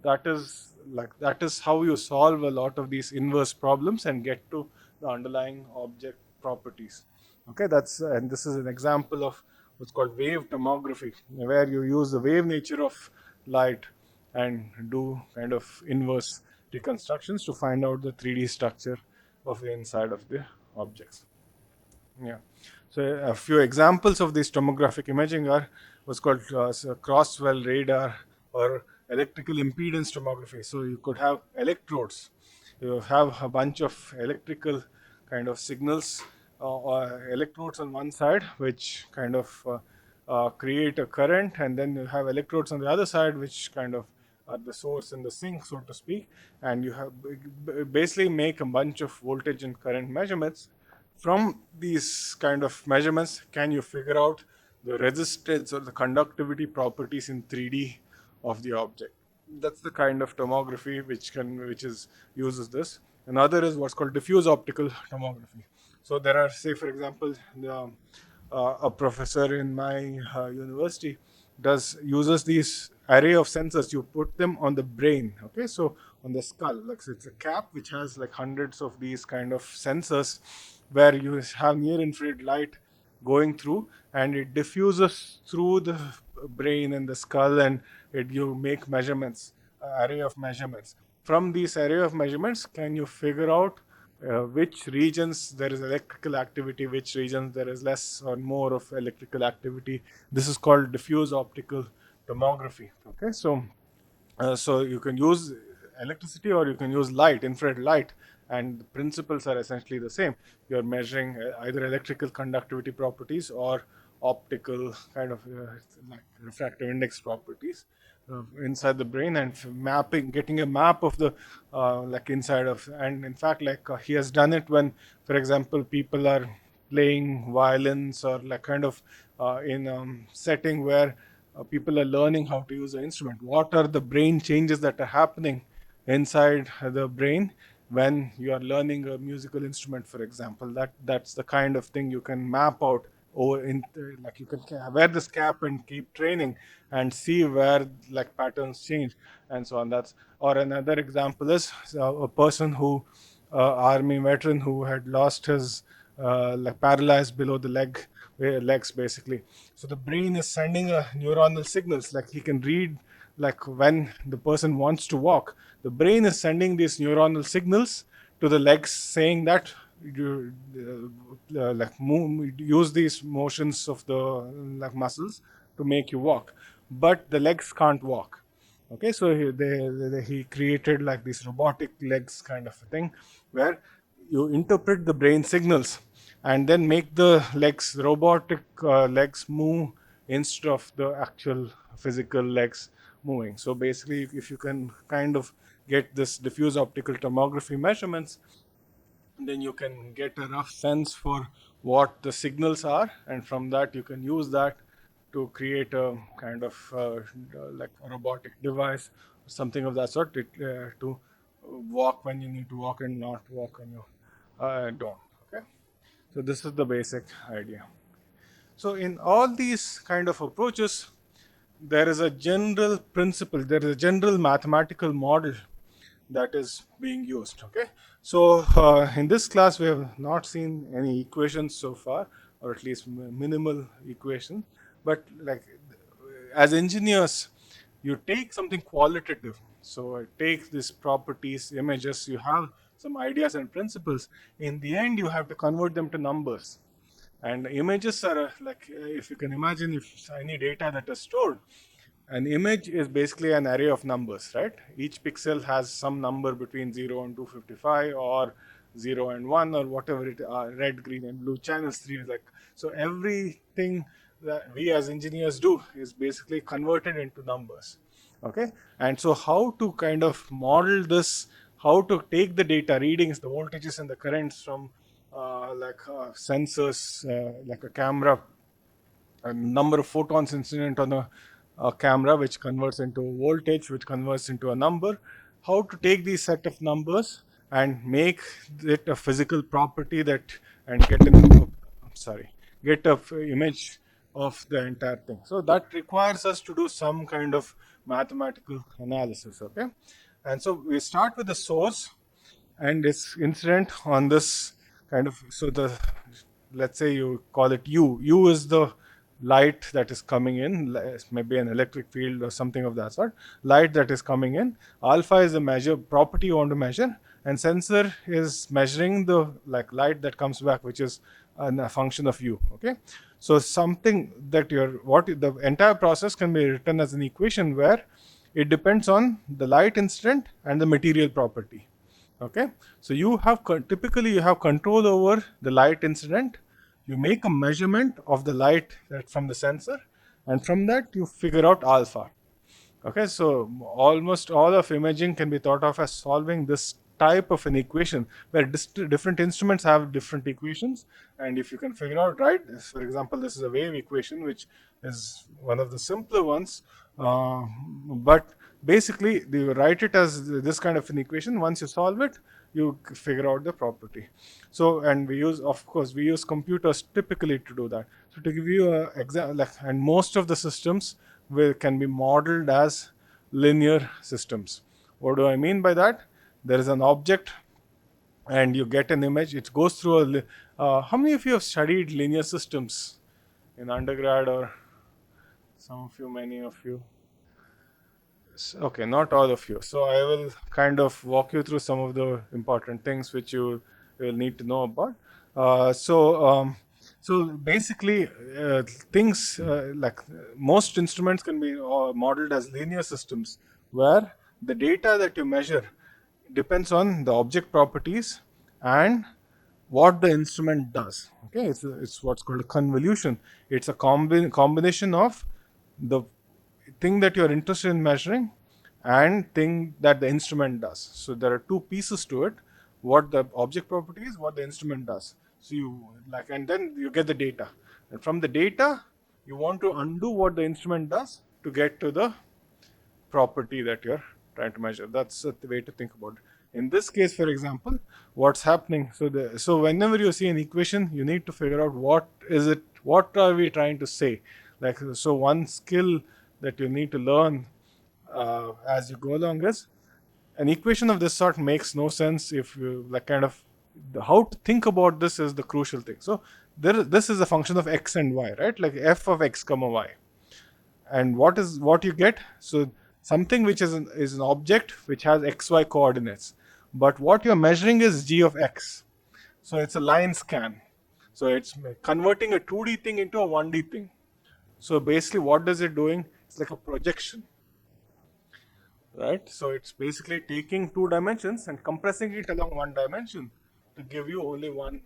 That is how you solve a lot of these inverse problems and get to the underlying object properties. Okay, that's and this is an example of what's called wave tomography, where you use the wave nature of light and do kind of inverse reconstructions to find out the 3D structure of the inside of the objects. Yeah. So a few examples of this tomographic imaging are what's called cross-well radar or electrical impedance tomography. So you could have electrodes. You have a bunch of electrical kind of signals or electrodes on one side, which kind of create a current, and then you have electrodes on the other side, which kind of are the source and the sink, so to speak. And you have basically make a bunch of voltage and current measurements. From these kind of measurements, can you figure out the resistance or the conductivity properties in 3D of the object? That's the kind of tomography which is uses this. Another is what's called diffuse optical tomography. So there are, say for example, a professor in my university does uses these array of sensors. You put them on the brain, okay, so on the skull, like so it's a cap which has like hundreds of these kind of sensors, where you have near infrared light going through, and it diffuses through the brain and the skull, and you make measurements, array of measurements. From these array of measurements, can you figure out which regions there is electrical activity, which regions there is less or more of electrical activity? This is called diffuse optical tomography. Okay, so you can use electricity or you can use light, infrared light, and the principles are essentially the same. You're measuring either electrical conductivity properties or optical kind of like refractive index properties inside the brain, and mapping, getting a map of the like inside of. And in fact, like he has done it when, for example, people are playing violins or like kind of in setting where people are learning how to use the instrument. What are the brain changes that are happening inside the brain when you are learning a musical instrument, for example? That's the kind of thing you can map out, or in like you can wear this cap and keep training and see where like patterns change and so on. That's, or another example is a person who army veteran who had lost his like paralyzed below the legs basically. So the brain is sending a neuronal signals, like he can read, like when the person wants to walk, the brain is sending these neuronal signals to the legs saying that you like move, use these motions of the like muscles to make you walk, but the legs can't walk. Okay, so he created like these robotic legs kind of a thing, where you interpret the brain signals and then make the legs, robotic legs, move instead of the actual physical legs moving. So basically, if you can kind of get this diffuse optical tomography measurements, then you can get a rough sense for what the signals are, and from that you can use that to create a kind of like a robotic device or something of that sort, to walk when you need to walk and not walk when you don't. Okay, so this is the basic idea. So in all these kind of approaches, there is a general principle, there is a general mathematical model that is being used. Okay, so in this class we have not seen any equations so far, or at least minimal equation. But like as engineers, you take something qualitative, so it takes these properties, images, you have some ideas and principles. In the end, you have to convert them to numbers. And images are like, if you can imagine, if any data that is stored, an image is basically an array of numbers, right? Each pixel has some number between 0 and 255, or 0 and 1 or whatever it red, green, and blue channels, 3 like. So everything that we as engineers do is basically converted into numbers. Okay, and so how to kind of model this, how to take the data readings, the voltages and the currents from sensors, like a camera, a number of photons incident on a camera, which converts into voltage, which converts into a number. How to take these set of numbers and make it a physical property that, and get an, sorry, get a image of the entire thing. So that requires us to do some kind of mathematical analysis. Okay, and so we start with the source and its incident on this kind of, so the, let's say you call it u is the light that is coming in, maybe an electric field or something of that sort, light that is coming in. Alpha is the measure property you want to measure, and sensor is measuring the like light that comes back, which is a function of u. Okay, so something that you're, what the entire process can be written as an equation where it depends on the light incident and the material property. Okay, so you have typically you have control over the light incident. You make a measurement of the light that from the sensor, and from that you figure out alpha. Okay, so almost all of imaging can be thought of as solving this type of an equation where different instruments have different equations, and if you can figure out right, for example, this is a wave equation, which is one of the simpler ones, but basically you write it as this kind of an equation. Once you solve it, you figure out the property. So, and we use, of course, we use computers typically to do that. So to give you a example, like, and most of the systems can be modeled as linear systems. What do I mean by that? There is an object and you get an image. It goes through how many of you have studied linear systems in undergrad, or some of you, many of you? Okay, not all of you. So I will kind of walk you through some of the important things which you will need to know about. So basically, things like most instruments can be modeled as linear systems, where the data that you measure depends on the object properties and what the instrument does. Okay, it's what's called a convolution. It's a combination of the thing that you're interested in measuring and thing that the instrument does. So there are two pieces to it: what the object property is, what the instrument does. So you like, and then you get the data, and from the data you want to undo what the instrument does to get to the property that you're trying to measure. That's the way to think about it. In this case, for example, what's happening? So whenever you see an equation, you need to figure out what is it, what are we trying to say. Like, so one skill that you need to learn as you go along is, an equation of this sort makes no sense if you like kind of, how to think about this is the crucial thing. So this is a function of x and y, right? Like f of x comma y, and what you get. So something which is an object which has xy coordinates, but what you're measuring is g of x. So it's a line scan. So it's converting a 2D thing into a 1D thing. So basically what does it doing? It's like a projection, right? So it's basically taking two dimensions and compressing it along one dimension to give you only one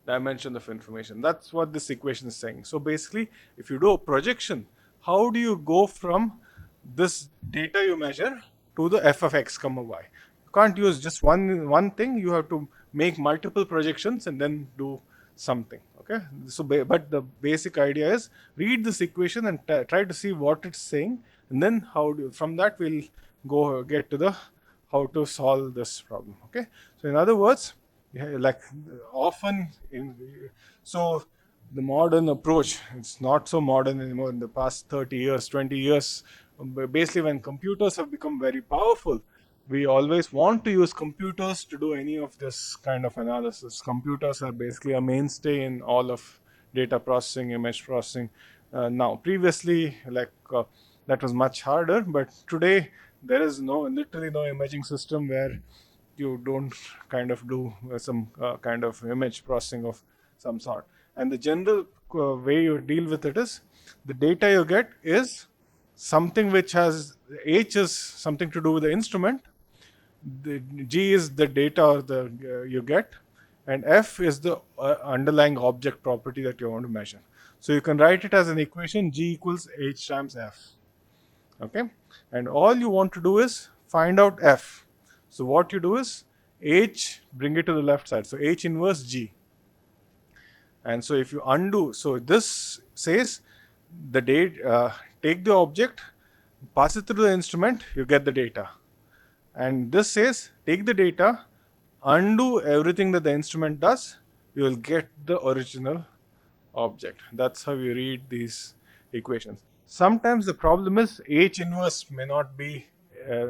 dimension of information. That's what this equation is saying. So basically, if you do a projection, how do you go from this data you measure to the f of x comma y? You can't use just one thing. You have to make multiple projections and then do something. Okay. So but the basic idea is, read this equation and try to see what it's saying, and then from that we'll go get to the how to solve this problem. Okay. So in other words, like often in, so the modern approach, it's not so modern anymore. In the past 30 years, 20 years, basically when computers have become very powerful, we always want to use computers to do any of this kind of analysis. Computers are basically a mainstay in all of data processing, image processing. Now, previously, that was much harder, but today there is literally no imaging system where you don't kind of do some kind of image processing of some sort. And the general way you deal with it is, the data you get is something which has, H is something to do with the instrument, the G is the data or the you get, and F is the underlying object property that you want to measure. So you can write it as an equation: G equals H times F. Okay, and all you want to do is find out F. So what you do is H, bring it to the left side. So H inverse G. And so if you undo, so this says the date, take the object, pass it through the instrument, you get the data. And this says take the data, undo everything that the instrument does, you will get the original object. That's how you read these equations. Sometimes the problem is H inverse may not be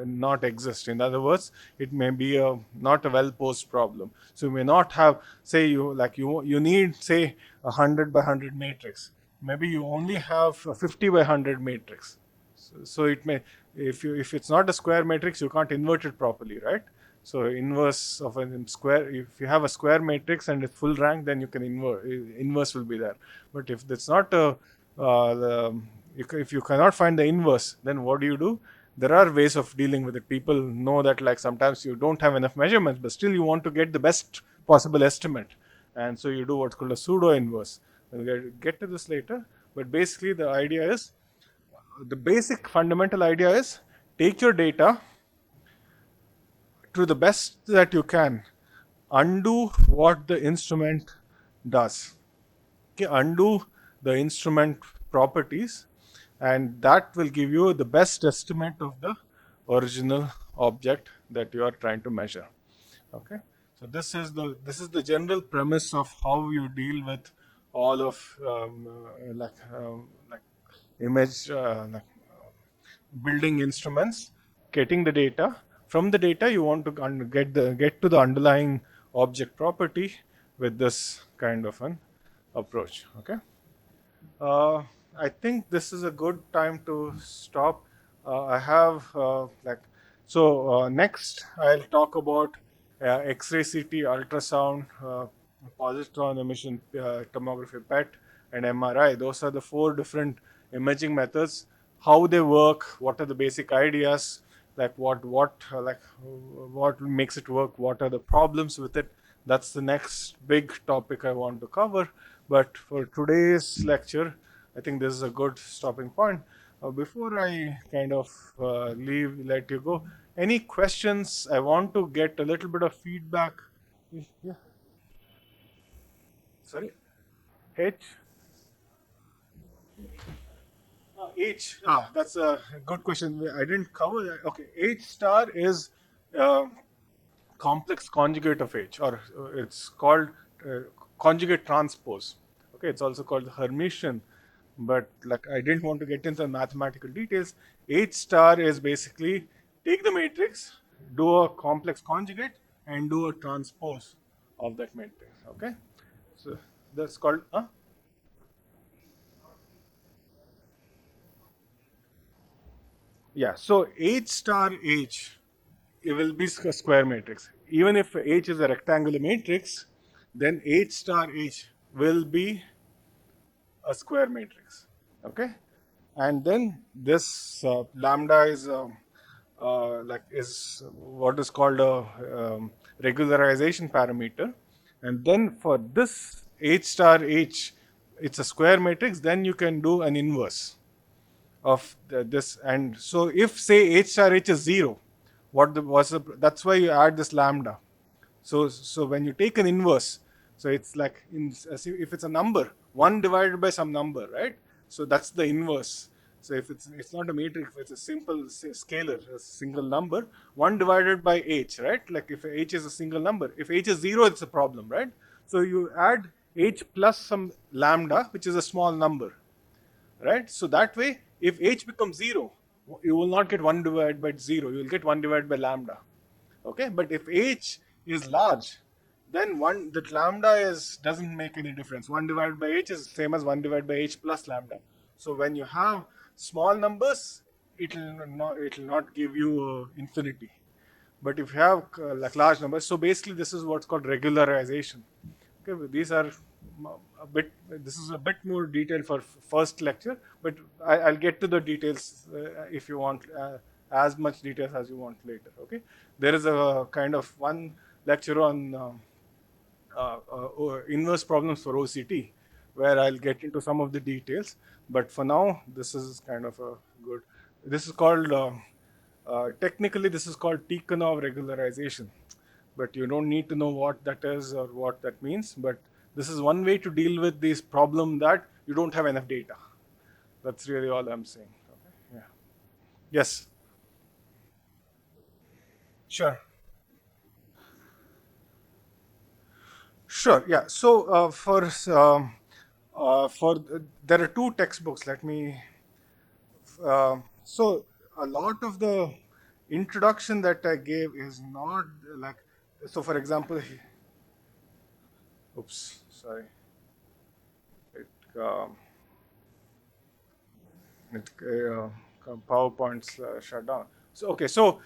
not exist. In other words, it may be a not a well posed problem. So you may not have, say, you need, say, 100 by 100 matrix. Maybe you only have a 50 by 100 matrix. So it may, if it's not a square matrix, you can't invert it properly, right? So inverse of a square, if you have a square matrix and it's full rank, then you can invert. Inverse will be there. But if it's not a, if you cannot find the inverse, then what do? There are ways of dealing with it. People know that, like, sometimes you don't have enough measurements, but still you want to get the best possible estimate, and so you do what's called a pseudo inverse. We'll get to this later, but basically the idea is, the basic fundamental idea is, take your data to the best that you can, undo what the instrument does. Okay, undo the instrument properties, and that will give you the best estimate of the original object that you are trying to measure. Okay, so this is the general premise of how you deal with all of like image building instruments, getting the data. From the data, you want to get to the underlying object property with this kind of an approach. Okay. Uh, I think this is a good time to stop. I have next I'll talk about X-ray CT, ultrasound, positron emission tomography PET, and MRI. Those are the four different imaging methods. How they work, what are the basic ideas, like what makes it work, what are the problems with it. That's the next big topic I want to cover. But for today's lecture, I think this is a good stopping point. Before I kind of let you go, any questions? I want to get a little bit of feedback. Yeah, sorry. H. H. That's a good question. I didn't cover that. Okay, H star is uh, complex conjugate of H, or it's called uh, conjugate transpose. Okay, it's also called the Hermitian, but like I didn't want to get into the mathematical details. H star is basically take the matrix, do a complex conjugate, and do a transpose of that matrix. Okay, so that's called. Yeah, so H star H, it will be a square matrix. Even if H is a rectangular matrix, then H star H will be a square matrix. Okay, and then this lambda is is what is called a regularization parameter, and then for this H star H, it's a square matrix. Then you can do an inverse of this, and so if, say, H star H is 0, that's why you add this lambda. So when you take an inverse, so it's like if it's a number, 1 divided by some number, right? So that's the inverse. So if it's not a matrix, it's a simple scalar, a single number, 1 divided by H, right? Like if H is a single number, if H is 0, it's a problem, right? So you add H plus some lambda, which is a small number, right? So that way, if H becomes 0, you will not get 1 divided by 0, you will get 1 divided by lambda. Okay, but if H is large, then one that lambda is doesn't make any difference. 1 divided by H is same as 1 divided by H plus lambda. So when you have small numbers, it will not give you infinity. But if you have like large numbers, so basically this is what's called regularization. Okay, well, these are a bit. This is a bit more detailed for first lecture, but I'll get to the details if you want, as much details as you want later. Okay, there is a kind of one lecture on inverse problems for OCT, where I'll get into some of the details. But for now, this is kind of a good. This is called technically this is called Tikhonov regularization, but you don't need to know what that is or what that means. But this is one way to deal with this problem that you don't have enough data. That's really all I'm saying. Okay. Yeah. Yes. Sure. Sure. Yeah. So there are two textbooks. Let me. So a lot of the introduction that I gave is not like. So for example, oops, sorry, it PowerPoint's shut down. So okay, so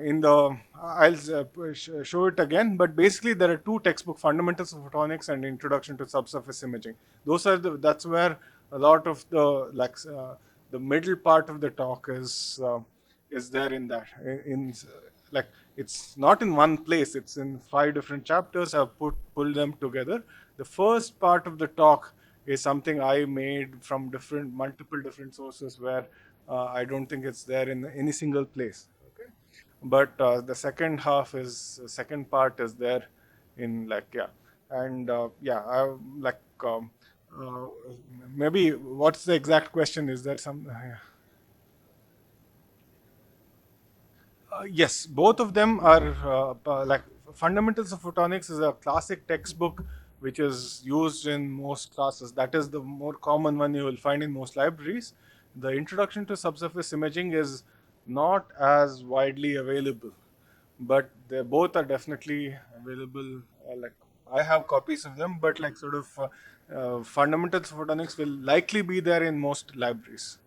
in the I'll show it again. But basically, there are two textbook: Fundamentals of Photonics and Introduction to Subsurface Imaging. Those are that's where a lot of the middle part of the talk is there in that like it's not in one place. It's in five different chapters. I've pulled them together. The first part of the talk is something I made from multiple different sources where I don't think it's there in any single place. Okay, but the second part is there in like yeah, and yeah, I like uh, maybe what's the exact question? Is there some? Yes, both of them are like Fundamentals of Photonics is a classic textbook which is used in most classes. That is the more common one you will find in most libraries. The Introduction to Subsurface Imaging is not as widely available, but they both are definitely available. Like I have copies of them, but like sort of Fundamentals of Photonics will likely be there in most libraries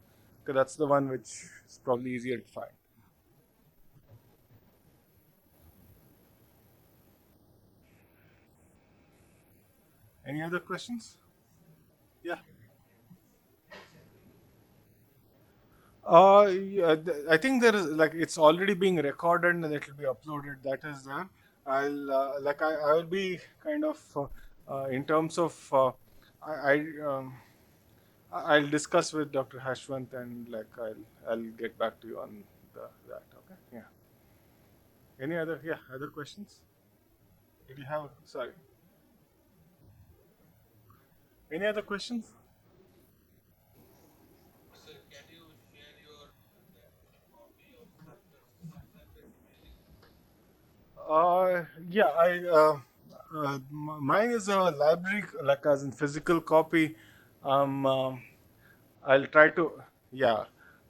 because that's the one which is probably easier to find. Any other questions? Yeah. Yeah, I think there is like it's already being recorded and it will be uploaded. That is there. I will be kind of in terms of I'll discuss with Dr. Hashwant and like I'll get back to you on that. Okay. Yeah. Any other other questions? Did you have sorry? Any other questions? Yeah, mine is a library, like as in physical copy. I'll try to, yeah.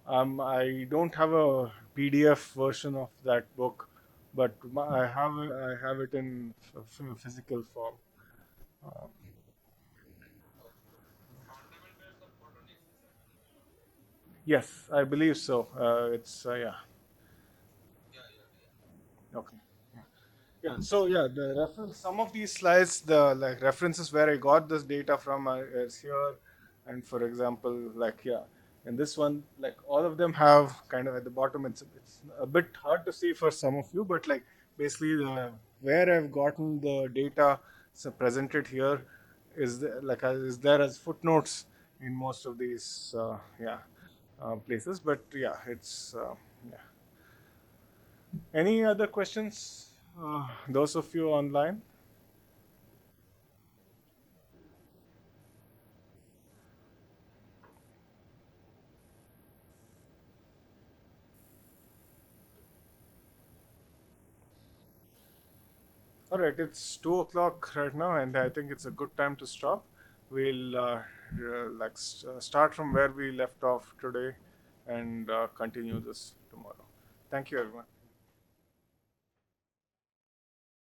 I don't have a PDF version of that book, but I have it in physical form. Yes, I believe so. It's yeah. Okay. Yeah. So yeah, the reference, some of these slides, the like references where I got this data from is here, and for example, like yeah, in this one, like all of them have kind of at the bottom. It's a bit hard to see for some of you, but like basically the where I've gotten the data presented here is there as footnotes in most of these places. But yeah, it's yeah. Any other questions? Those of you online? All right, it's 2 o'clock right now, and I think it's a good time to stop. We'll start from where we left off today and continue this tomorrow. Thank you, everyone.